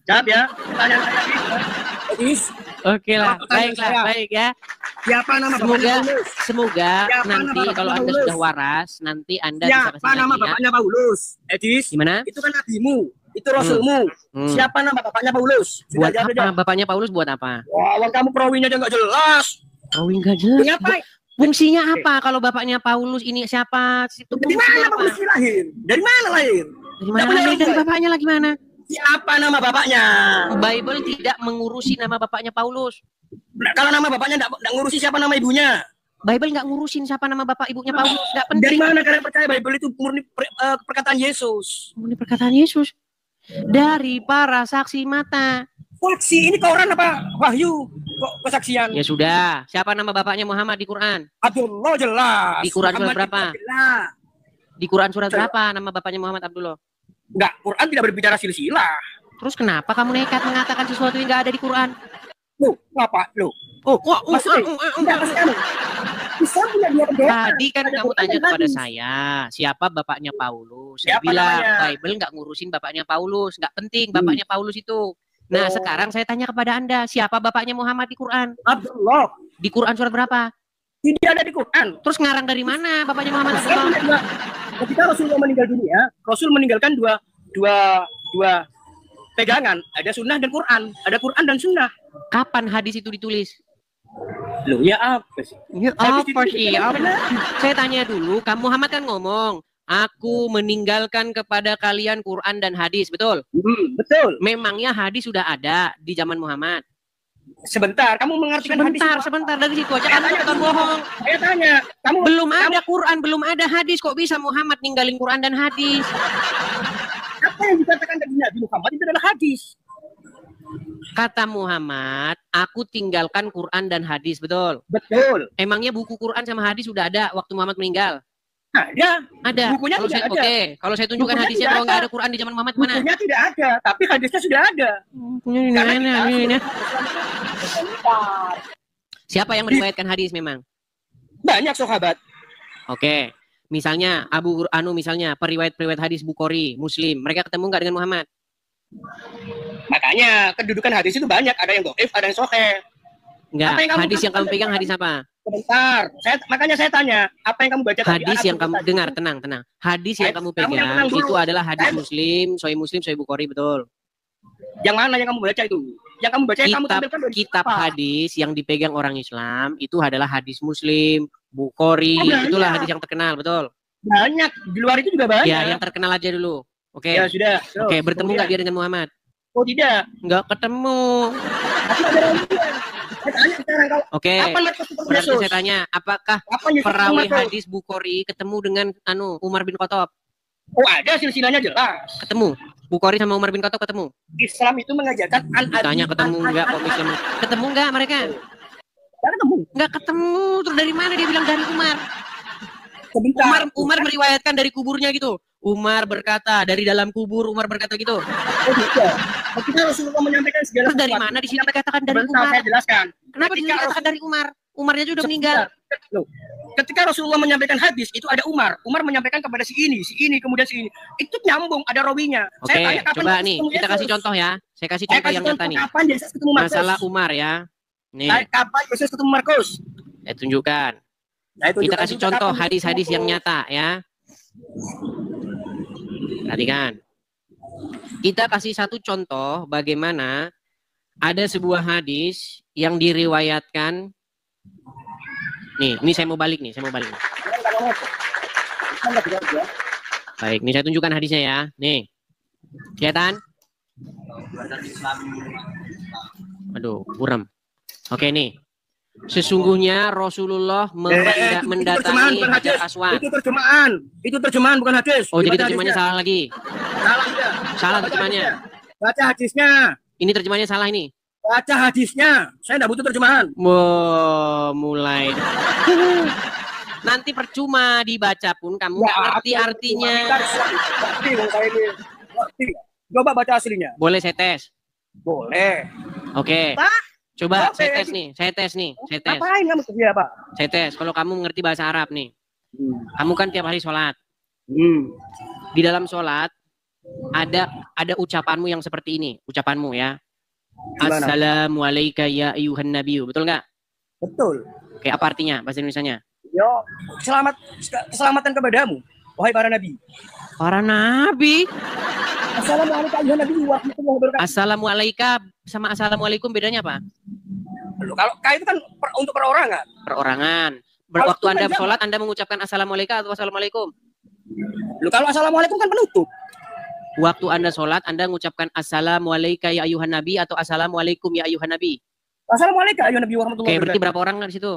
Jawab ya. Pertanyaan saya. Oke lah, baik ya. Siapa nama semoga nanti kalau Anda sudah waras, nanti Anda bisa kasih nama bapaknya Paulus? Edis. Gimana? Itu kan nabimu, itu rasulmu. Siapa nama bapaknya Paulus? Buat apa? Bapaknya Paulus buat apa? Wah, kamu perawinya aja nggak jelas. Perawi nggak jelas. Fungsinya apa kalau bapaknya Paulus ini siapa? Dari mana Paulus lahir? Dari mana lahir? Dari bapaknya lagi mana? Siapa nama bapaknya? Bible tidak mengurusi nama bapaknya Paulus. Nah, kalau nama bapaknya nggak ngurusi siapa nama ibunya? Bible nggak ngurusin siapa nama bapak ibunya Paulus. Nggak penting. Dari mana kalian percaya Bible itu murni perkataan Yesus? Murni perkataan Yesus. Dari para saksi mata. Saksi ini Quran apa Wahyu? Kok kesaksian? Ya sudah. Siapa nama bapaknya Muhammad di Quran? Abdullah jelas. Di Quran surat berapa? Di Quran surat berapa nama bapaknya Muhammad Abdullah? Enggak, Quran tidak berbicara silsilah. Terus kenapa kamu nekat mengatakan sesuatu yang nggak ada di Quran? Loh, apa? Loh. Tadi kan kamu tanya kepada saya, siapa bapaknya Paulus? Saya bilang, Bible nggak ngurusin bapaknya Paulus, nggak penting bapaknya Paulus itu. Nah, sekarang saya tanya kepada Anda, siapa bapaknya Muhammad di Quran? Abdullah. Di Quran surat berapa? Tidak ada di Quran. Terus ngarang dari mana bapaknya Muhammad Abdullah? Ketika Rasulullah meninggal dunia, Rasul meninggalkan dua pegangan, ada sunnah dan Quran, ada Quran dan sunnah. Kapan hadis itu ditulis? Loh, ya apa sih? Ya apa sih? Saya tanya dulu, kamu Muhammad kan ngomong, aku meninggalkan kepada kalian Quran dan hadis, betul? Betul. Memangnya hadis sudah ada di zaman Muhammad? Sebentar, kamu mengartikan sebentar dari situ aja kamu bukan bohong. Saya tanya, kamu belum ada Quran, belum ada hadis, kok bisa Muhammad ninggalin Quran dan hadis? Apa yang dikatakan dari Nabi Muhammad itu adalah hadis. Kata Muhammad, aku tinggalkan Quran dan hadis, betul? Betul. Emangnya buku Quran sama hadis sudah ada waktu Muhammad meninggal? Ada. Bukunya kalau tidak ada. Oke, kalau saya tunjukkan bukunya hadisnya kalau nggak ada Quran di zaman Muhammad mana? Bukunya tidak ada, tapi hadisnya sudah ada. Ini. Siapa yang meriwayatkan hadis memang? Banyak sahabat. Oke. Misalnya misalnya periwayat hadis Bukhari, Muslim, mereka ketemu nggak dengan Muhammad? Makanya kedudukan hadis itu banyak, ada yang dhaif, ada yang sahih. Enggak, hadis yang kamu pegang hadis apa? Sebentar, makanya saya tanya, apa yang kamu baca? Hadis yang kamu dengar, tenang. Hadis yang kamu pegang itu adalah hadis Muslim, Sahih Bukhari, betul? Yang mana yang kamu baca itu? Yang kamu baca kamu tampilkan dari kitab hadis yang dipegang orang Islam itu adalah hadis Muslim, Bukhari, itulah hadis yang terkenal, betul? Banyak, di luar itu juga banyak. Ya, yang terkenal aja dulu. Oke. Ya sudah. Oke, bertemu nggak dia dengan Muhammad? Oh tidak. Nggak ketemu. Oke. Berarti saya tanya, apakah perawi hadis Bukhari ketemu dengan Umar bin Khattab? Oh ada, silsilahnya jelas. Ketemu. Bukhari sama Umar bin Khattab ketemu. Islam itu mengajarkan tanya ketemu enggak kok Islam. Ketemu enggak mereka? Enggak ketemu. Terus dari mana dia bilang dari Umar? Umar meriwayatkan dari kuburnya gitu. Umar berkata dari dalam kubur, Umar berkata gitu. Oh tidak. Ketika Rasulullah menyampaikan segala Terus dari sesuatu, mana di sini dikatakan dari sebentar, Umar? saya jelaskan. Kenapa di sini dikatakan dari Umar? Umarnya juga udah meninggal. Loh, ketika Rasulullah menyampaikan hadis itu ada Umar. Umar menyampaikan kepada si ini, kemudian si ini. Itu nyambung, ada rawinya. Oke, coba nih kita kasih contoh ya. Saya kasih contoh yang nyata nih. Kapan Yesus ketemu Markus? Masalah Umar ya. Nih. Kapan Yesus ketemu Markus? Saya tunjukkan. Kita kasih contoh hadis-hadis yang nyata ya. Perhatikan. Kita kasih satu contoh bagaimana ada sebuah hadis yang diriwayatkan. Nih, ini saya mau balik nih, Baik, ini saya tunjukkan hadisnya ya. Nih. Kelihatan? Aduh, buram. Oke nih. Sesungguhnya Rasulullah mendatangi Hajar Aswad. Itu terjemahan bukan hadis. Oh, jadi terjemahannya salah lagi. Salah terjemahannya. Baca hadisnya. Ini terjemahannya salah ini. Baca hadisnya. Saya enggak butuh terjemahan. Mulai. Nanti percuma dibaca pun kamu nggak ngerti artinya. Coba baca aslinya. Boleh saya tes? Boleh. Oke. Coba saya tes nih. Ngapain kamu kerja, Pak? Saya tes. Kalau kamu mengerti bahasa Arab nih. Kamu kan tiap hari sholat. Di dalam sholat ada ucapanmu yang seperti ini. Ucapanmu ya. Gimana? Assalamualaikum ya ayuhan nabiyu. Betul nggak? Betul. Oke, apa artinya bahasa Indonesianya? Yo, keselamatan kepadamu, wahai para nabi. Para nabi? Assalamualaikum ayuhan nabi warahmatullahi wabarakatuh. Assalamualaikum sama assalamualaikum bedanya apa? Kalau itu kan untuk perorangan. Perorangan. Waktu Anda sholat, Anda mengucapkan assalamualaikum atau assalamualaikum? Kalau assalamualaikum kan penutup. Waktu Anda sholat, Anda mengucapkan assalamualaikum ya ayuhan nabi atau assalamualaikum ya ayuhan nabi? Assalamualaikum ayuhan nabi warahmatullahi wabarakatuh. Oke, berarti berapa orang di situ?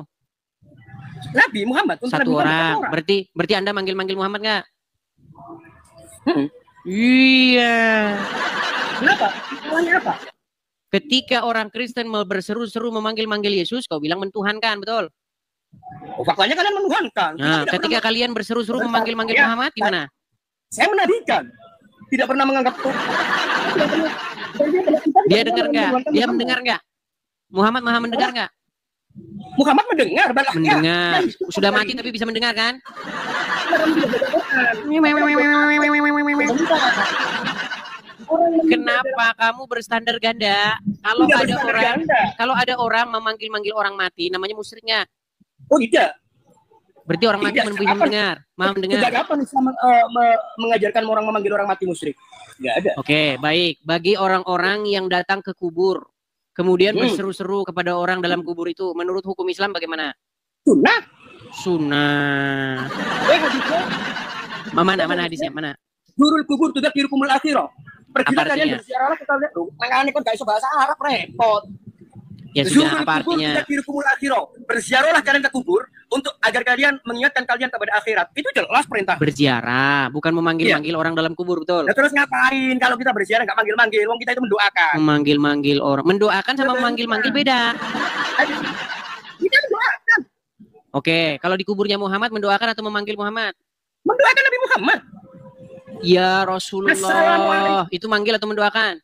Nabi Muhammad. Satu orang. Berarti Anda manggil-manggil Muhammad nggak? Iya. Kenapa? Salahnya apa? Ketika orang Kristen berseru-seru memanggil-manggil Yesus, kau bilang mentuhankan, betul? Oh, faktanya kalian menuhankan. Nah, ketika kalian berseru-seru memanggil-manggil Muhammad, gimana? Saya menabikan. Tidak pernah menganggap Dia dengar nggak? Dia mendengar nggak? Muhammad mendengar nggak? Muhammad mendengar. Mendengar. Sudah mati tapi bisa mendengar kan? Kenapa kamu berstandar ganda? Kalau ada orang memanggil-manggil orang mati, namanya musyriknya. Oh tidak. Berarti orang mati bisa mendengar. Tidak kapan Islam mengajarkan orang memanggil orang mati musyrik? Tidak ada. Oke, baik. Bagi orang-orang yang datang ke kubur, kemudian berseru-seru kepada orang dalam kubur itu, menurut hukum Islam bagaimana? Sunnah. Sunnah. Mana hadisnya? Mana? Durul kubur tudzakirukumul akhirah. Pergilah kalian berziarahlah kita lihat. Makanya kan enggak bisa bahasa Arab, repot. Ya sudah, apa artinya? Berziarahlah kalian ke kubur untuk agar kalian mengingatkan kalian kepada akhirat. Itu jelas perintah. Berziarah, bukan memanggil-manggil orang dalam kubur, betul? Nah, terus ngapain kalau kita berziarah nggak manggil-manggil? Wong kita itu mendoakan. Memanggil-manggil orang. Mendoakan sama memanggil-manggil beda. Kita mendoakan. Oke, kalau di kuburnya Muhammad mendoakan atau memanggil Muhammad? Mendoakan Nabi Muhammad. Ya Rasulullah. Itu manggil atau mendoakan?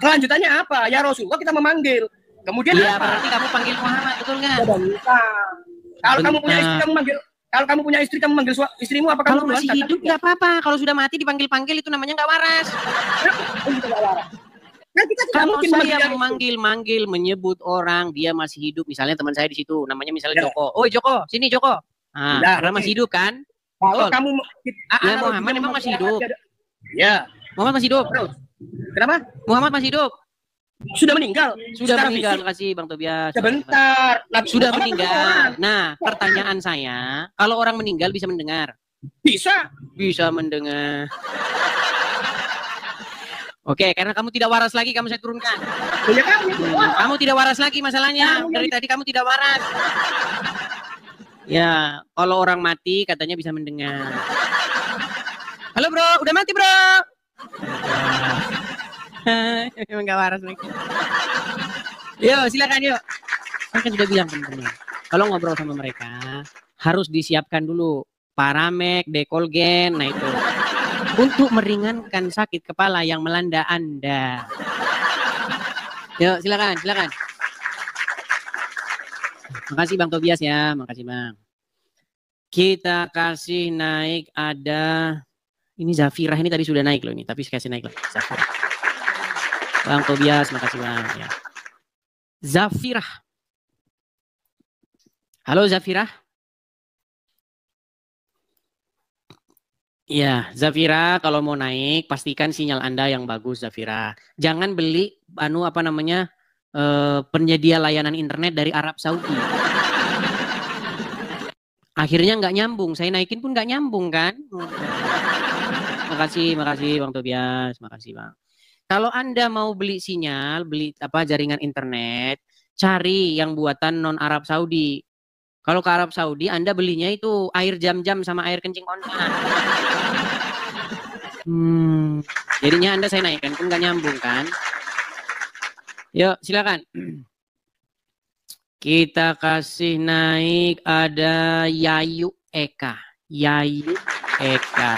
Kelanjutannya apa? Ya Rasulullah kita memanggil. Kemudian ya, apa? berarti kamu panggil Muhammad, betul nggak? Kalau kamu punya istri kamu manggil. Kalau kamu punya istri kamu manggil istrimu apa? Kalau masih hidup nggak apa-apa. Kalau sudah mati dipanggil-panggil itu namanya nggak waras. Kalau saya memanggil-manggil menyebut orang dia masih hidup, misalnya teman saya di situ, namanya misalnya Joko. Oh Joko, sini Joko. Nah, karena masih hidup kan? Kalau kamu ya, Muhammad memang masih hidup. Ya. Muhammad masih hidup. Kenapa? Muhammad masih hidup. Sudah meninggal. Sudah meninggal. Terima kasih Bang Tobias. Sebentar. Sudah meninggal. Nah, pertanyaan saya, kalau orang meninggal bisa mendengar? Bisa. Bisa mendengar. Oke, karena kamu tidak waras lagi, kamu saya turunkan. Kamu tidak waras lagi masalahnya. Dari tadi kamu tidak waras. Ya, kalau orang mati katanya bisa mendengar. Halo bro, udah mati bro. Emang gak waras lagi. Yuk, silakan yuk. Saya kan sudah bilang teman-teman, kalau ngobrol sama mereka harus disiapkan dulu Paramek, Dekolgen, nah itu. Untuk meringankan sakit kepala yang melanda Anda. Yuk, silakan, silakan. Makasih Bang Tobias ya, makasih Bang. Kita kasih naik ada, ini Zafirah ini tadi sudah naik loh ini, tapi kasih naik lagi. Zafirah. Bang Tobias, makasih Bang. Ya. Zafirah. Halo Zafirah. Ya, Zafira, kalau mau naik pastikan sinyal Anda yang bagus, Zafira. Jangan beli penyedia layanan internet dari Arab Saudi. Akhirnya nggak nyambung, saya naikin pun nggak nyambung kan. Makasih Bang Tobias, makasih Bang. Kalau Anda mau beli sinyal, beli jaringan internet, cari yang buatan non Arab Saudi. Kalau ke Arab Saudi, Anda belinya itu air jam-jam sama air kencing onta. Jadinya Anda saya naikkan pun nggak nyambung kan? Yuk, silakan. Kita kasih naik ada Yayu Eka. Yayu Eka.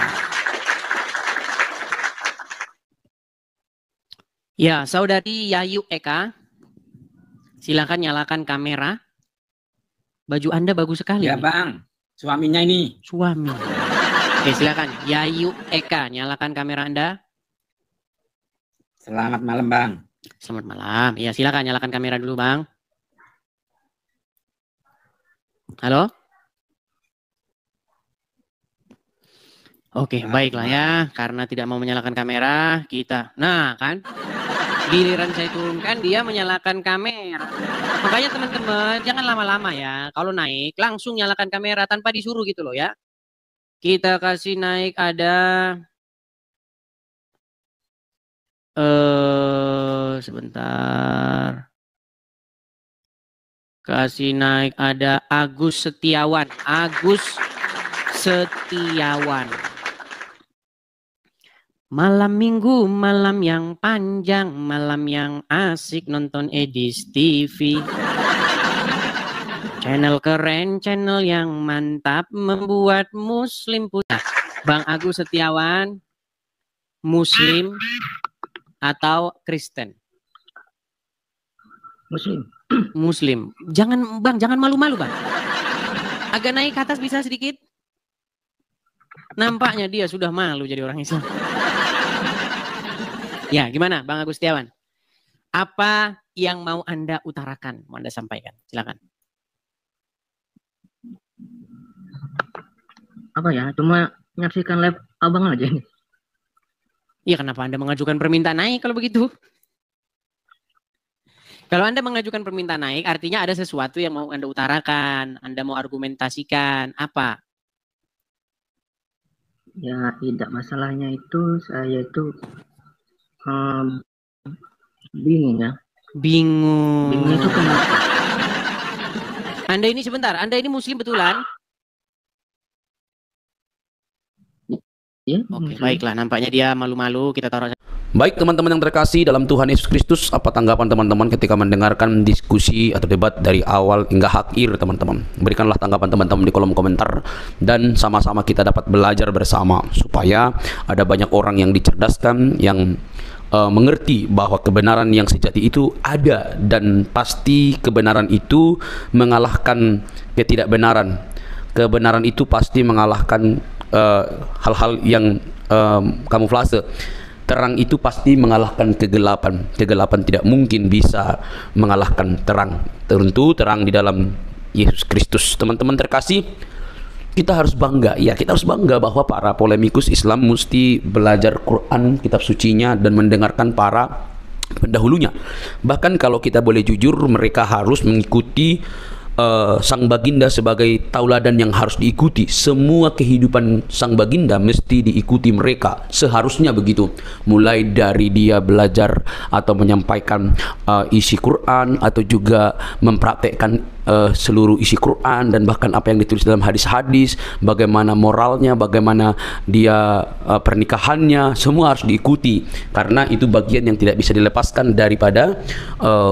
Ya, saudari Yayu Eka. Silakan nyalakan kamera. Baju Anda bagus sekali. Ya, Bang. Suaminya ini. Suami. Oke, silakan. Yayu Eka, nyalakan kamera Anda. Selamat malam, Bang. Selamat malam. Ya, silakan nyalakan kamera dulu, Bang. Halo? Oke, baiklah ya. Karena tidak mau menyalakan kamera, kita. Nah, kan? Giliran saya turunkan, dia menyalakan kamera. Makanya teman-teman, jangan lama-lama ya. Kalau naik, langsung nyalakan kamera tanpa disuruh gitu loh ya. Kita kasih naik ada... sebentar. Kasih naik ada Agus Setiawan. Agus Setiawan. Malam minggu, malam yang panjang, malam yang asik nonton Edis TV. Channel keren, channel yang mantap, membuat muslim putih. Bang Agus Setiawan, muslim atau Kristen? Muslim. Muslim. Jangan Bang, jangan malu-malu Bang. Agak naik ke atas bisa sedikit. Nampaknya dia sudah malu jadi orang Islam. Ya, gimana Bang Agus Setiawan? Apa yang mau Anda utarakan, mau Anda sampaikan? Silakan. Apa ya? Cuma menyaksikan live abang aja nih. Iya, kenapa Anda mengajukan permintaan naik kalau begitu? Kalau Anda mengajukan permintaan naik, artinya ada sesuatu yang mau Anda utarakan. Anda mau argumentasikan. Apa? Ya, tidak masalahnya itu saya itu bingung ya. Bingung. Bingung itu kenapa? Anda ini sebentar, Anda ini muslim betulan? Ya, oke, baiklah. Nampaknya dia malu-malu. Kita taruh. Baik teman-teman yang terkasih dalam Tuhan Yesus Kristus, apa tanggapan teman-teman ketika mendengarkan diskusi atau debat dari awal hingga akhir teman-teman? Berikanlah tanggapan teman-teman di kolom komentar dan sama-sama kita dapat belajar bersama supaya ada banyak orang yang dicerdaskan, yang mengerti bahwa kebenaran yang sejati itu ada dan pasti kebenaran itu mengalahkan ketidakbenaran. Kebenaran itu pasti mengalahkan hal-hal yang kamuflase. Terang itu pasti mengalahkan kegelapan. Kegelapan tidak mungkin bisa mengalahkan terang. Tentu terang di dalam Yesus Kristus. Teman-teman terkasih, kita harus bangga. Ya, kita harus bangga bahwa para polemikus Islam mesti belajar Quran, kitab sucinya, dan mendengarkan para pendahulunya. Bahkan kalau kita boleh jujur, mereka harus mengikuti sang baginda sebagai tauladan yang harus diikuti. Semua kehidupan sang baginda mesti diikuti mereka, seharusnya begitu. Mulai dari dia belajar atau menyampaikan isi Quran, atau juga mempraktekkan seluruh isi Quran, dan bahkan apa yang ditulis dalam hadis-hadis, bagaimana moralnya, bagaimana dia pernikahannya, semua harus diikuti, karena itu bagian yang tidak bisa dilepaskan daripada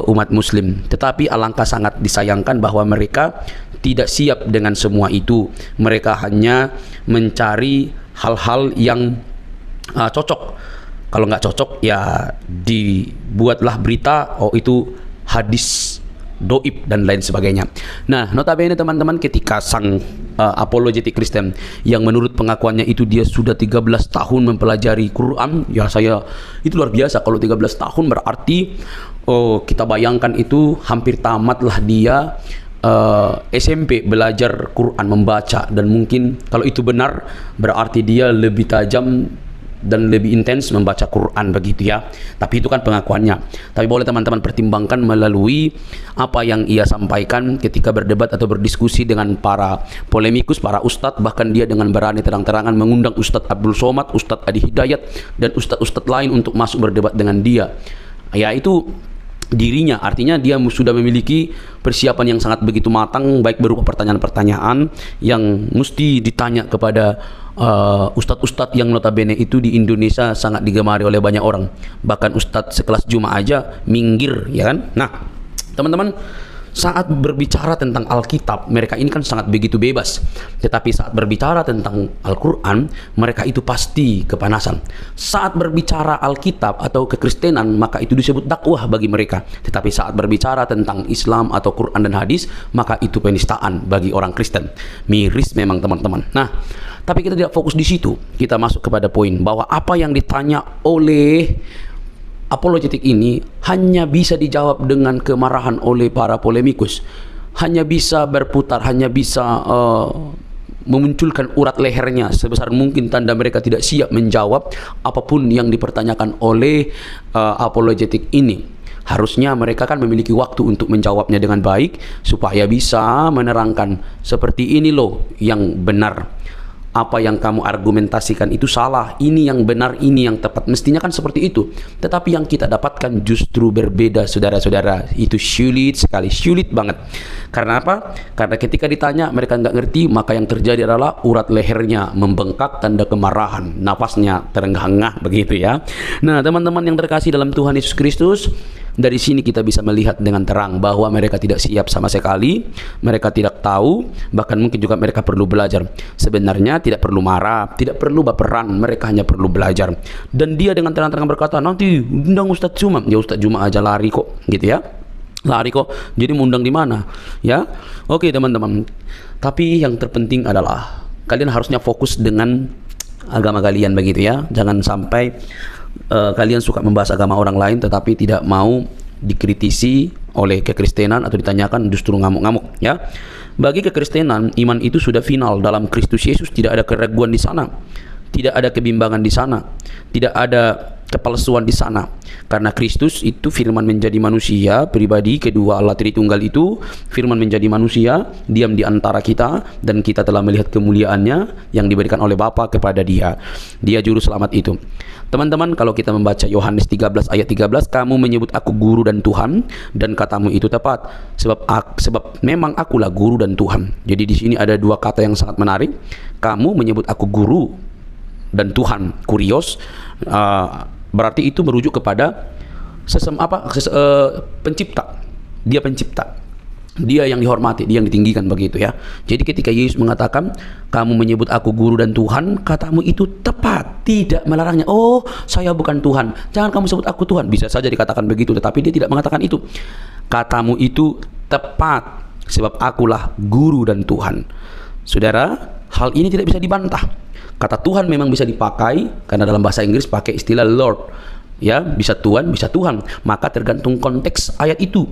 umat muslim. Tetapi alangkah sangat disayangkan bahwa mereka tidak siap dengan semua itu. Mereka hanya mencari hal-hal yang cocok. Kalau nggak cocok ya dibuatlah berita, oh itu hadis doib dan lain sebagainya. Nah, notabene teman-teman, ketika sang apologetik Kristen yang menurut pengakuannya itu dia sudah 13 tahun mempelajari Quran, ya saya itu luar biasa. Kalau 13 tahun berarti kita bayangkan itu hampir tamatlah dia SMP belajar Quran, membaca, dan mungkin kalau itu benar berarti dia lebih tajam dan lebih intens membaca Quran, begitu ya. Tapi itu kan pengakuannya. Tapi boleh teman-teman pertimbangkan melalui apa yang ia sampaikan ketika berdebat atau berdiskusi dengan para polemikus, para ustadz. Bahkan dia dengan berani terang-terangan mengundang Ustadz Abdul Somad, Ustadz Adi Hidayat, dan ustadz-ustadz lain untuk masuk berdebat dengan dia. Ya, itu dirinya, artinya dia sudah memiliki persiapan yang sangat begitu matang, baik berupa pertanyaan-pertanyaan yang mesti ditanya kepada ustadz-ustadz yang notabene itu di Indonesia sangat digemari oleh banyak orang. Bahkan ustadz sekelas Juma aja minggir, ya kan? Nah, teman-teman, saat berbicara tentang Alkitab, mereka ini kan sangat begitu bebas. Tetapi saat berbicara tentang Al-Quran, mereka itu pasti kepanasan. Saat berbicara Alkitab atau kekristenan, maka itu disebut dakwah bagi mereka. Tetapi saat berbicara tentang Islam atau Quran dan hadis, maka itu penistaan bagi orang Kristen. Miris memang teman-teman. Nah, tapi kita tidak fokus di situ. Kita masuk kepada poin bahwa apa yang ditanya oleh apologetik ini hanya bisa dijawab dengan kemarahan oleh para polemikus, hanya bisa berputar, hanya bisa memunculkan urat lehernya sebesar mungkin, tanda mereka tidak siap menjawab apapun yang dipertanyakan oleh apologetik ini. Harusnya mereka kan memiliki waktu untuk menjawabnya dengan baik supaya bisa menerangkan seperti ini loh yang benar. Apa yang kamu argumentasikan itu salah, ini yang benar, ini yang tepat. Mestinya kan seperti itu. Tetapi yang kita dapatkan justru berbeda, saudara-saudara. Itu sulit sekali, sulit banget. Karena apa? Karena ketika ditanya mereka nggak ngerti, maka yang terjadi adalah urat lehernya membengkak, tanda kemarahan, napasnya terenggah-enggah, begitu ya. Nah, teman-teman yang terkasih dalam Tuhan Yesus Kristus, dari sini kita bisa melihat dengan terang bahwa mereka tidak siap sama sekali, mereka tidak tahu, bahkan mungkin juga mereka perlu belajar. Sebenarnya tidak perlu marah, tidak perlu baperan, mereka hanya perlu belajar. Dan dia dengan terang-terang berkata, nanti undang Ustadz Juma, ya Ustadz Juma aja lari kok, gitu ya, lari kok. Jadi mau undang di mana? Ya, oke teman-teman. Tapi yang terpenting adalah kalian harusnya fokus dengan agama kalian, begitu ya. Jangan sampai kalian suka membahas agama orang lain tetapi tidak mau dikritisi oleh kekristenan atau ditanyakan justru ngamuk-ngamuk, ya. Bagi kekristenan, iman itu sudah final dalam Kristus Yesus. Tidak ada keraguan di sana, tidak ada kebimbangan di sana, tidak ada kepalsuan di sana. Karena Kristus itu firman menjadi manusia, pribadi kedua Allah Tritunggal itu firman menjadi manusia, diam di antara kita, dan kita telah melihat kemuliaannya yang diberikan oleh Bapa kepada dia. Dia juru selamat itu. Teman-teman, kalau kita membaca Yohanes 13 ayat 13, kamu menyebut aku guru dan Tuhan, dan katamu itu tepat, sebab memang akulah guru dan Tuhan. Jadi di sini ada dua kata yang sangat menarik. Kamu menyebut aku guru dan Tuhan, kurios, berarti itu merujuk kepada pencipta. Dia pencipta, dia yang dihormati, dia yang ditinggikan, begitu ya. Jadi ketika Yesus mengatakan kamu menyebut aku guru dan Tuhan, katamu itu tepat, tidak melarangnya. Oh, saya bukan Tuhan, jangan kamu sebut aku Tuhan. Bisa saja dikatakan begitu, tetapi dia tidak mengatakan itu. Katamu itu tepat, sebab akulah guru dan Tuhan. Saudara, hal ini tidak bisa dibantah. Kata Tuhan memang bisa dipakai, karena dalam bahasa Inggris pakai istilah Lord, ya, bisa Tuhan, bisa Tuhan. Maka tergantung konteks ayat itu.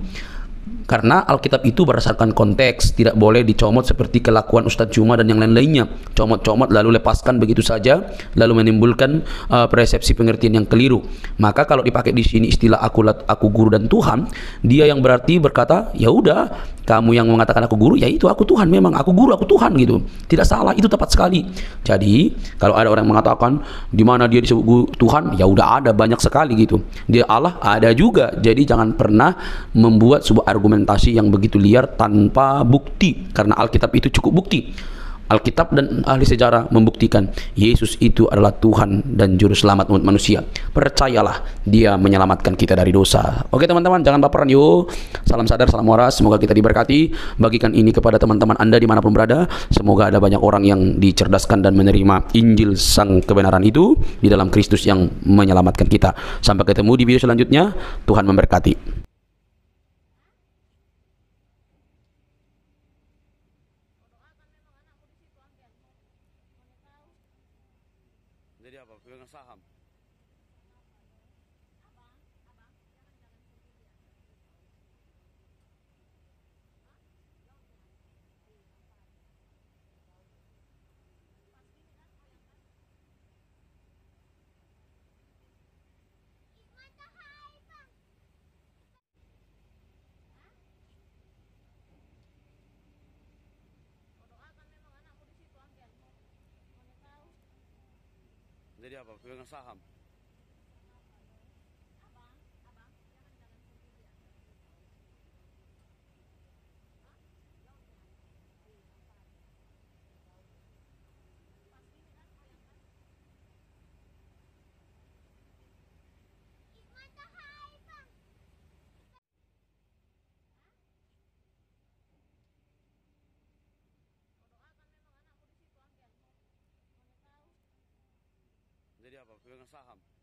Karena Alkitab itu berdasarkan konteks, tidak boleh dicomot seperti kelakuan Ustadz Juma dan yang lain-lainnya. Comot-comot lalu lepaskan begitu saja, lalu menimbulkan persepsi pengertian yang keliru. Maka kalau dipakai di sini istilah aku guru dan Tuhan, dia yang berarti berkata, ya udah, kamu yang mengatakan aku guru, ya itu aku Tuhan, memang aku guru, aku Tuhan, gitu. Tidak salah, itu tepat sekali. Jadi kalau ada orang mengatakan di mana dia disebut guru Tuhan, ya udah ada banyak sekali gitu. Dia Allah ada juga. Jadi jangan pernah membuat sebuah argumentasi yang begitu liar tanpa bukti, karena Alkitab itu cukup bukti. Alkitab dan ahli sejarah membuktikan Yesus itu adalah Tuhan dan Juru Selamat umat manusia. Percayalah, Dia menyelamatkan kita dari dosa. Oke teman-teman, jangan baperan yuk. Salam sadar, salam waras. Semoga kita diberkati. Bagikan ini kepada teman-teman Anda dimanapun berada. Semoga ada banyak orang yang dicerdaskan dan menerima Injil sang kebenaran itu di dalam Kristus yang menyelamatkan kita. Sampai ketemu di video selanjutnya. Tuhan memberkati. Jadi apa? Pegang saham. Jadi apa? Pegang saham. Jadi apa? Pegang saham.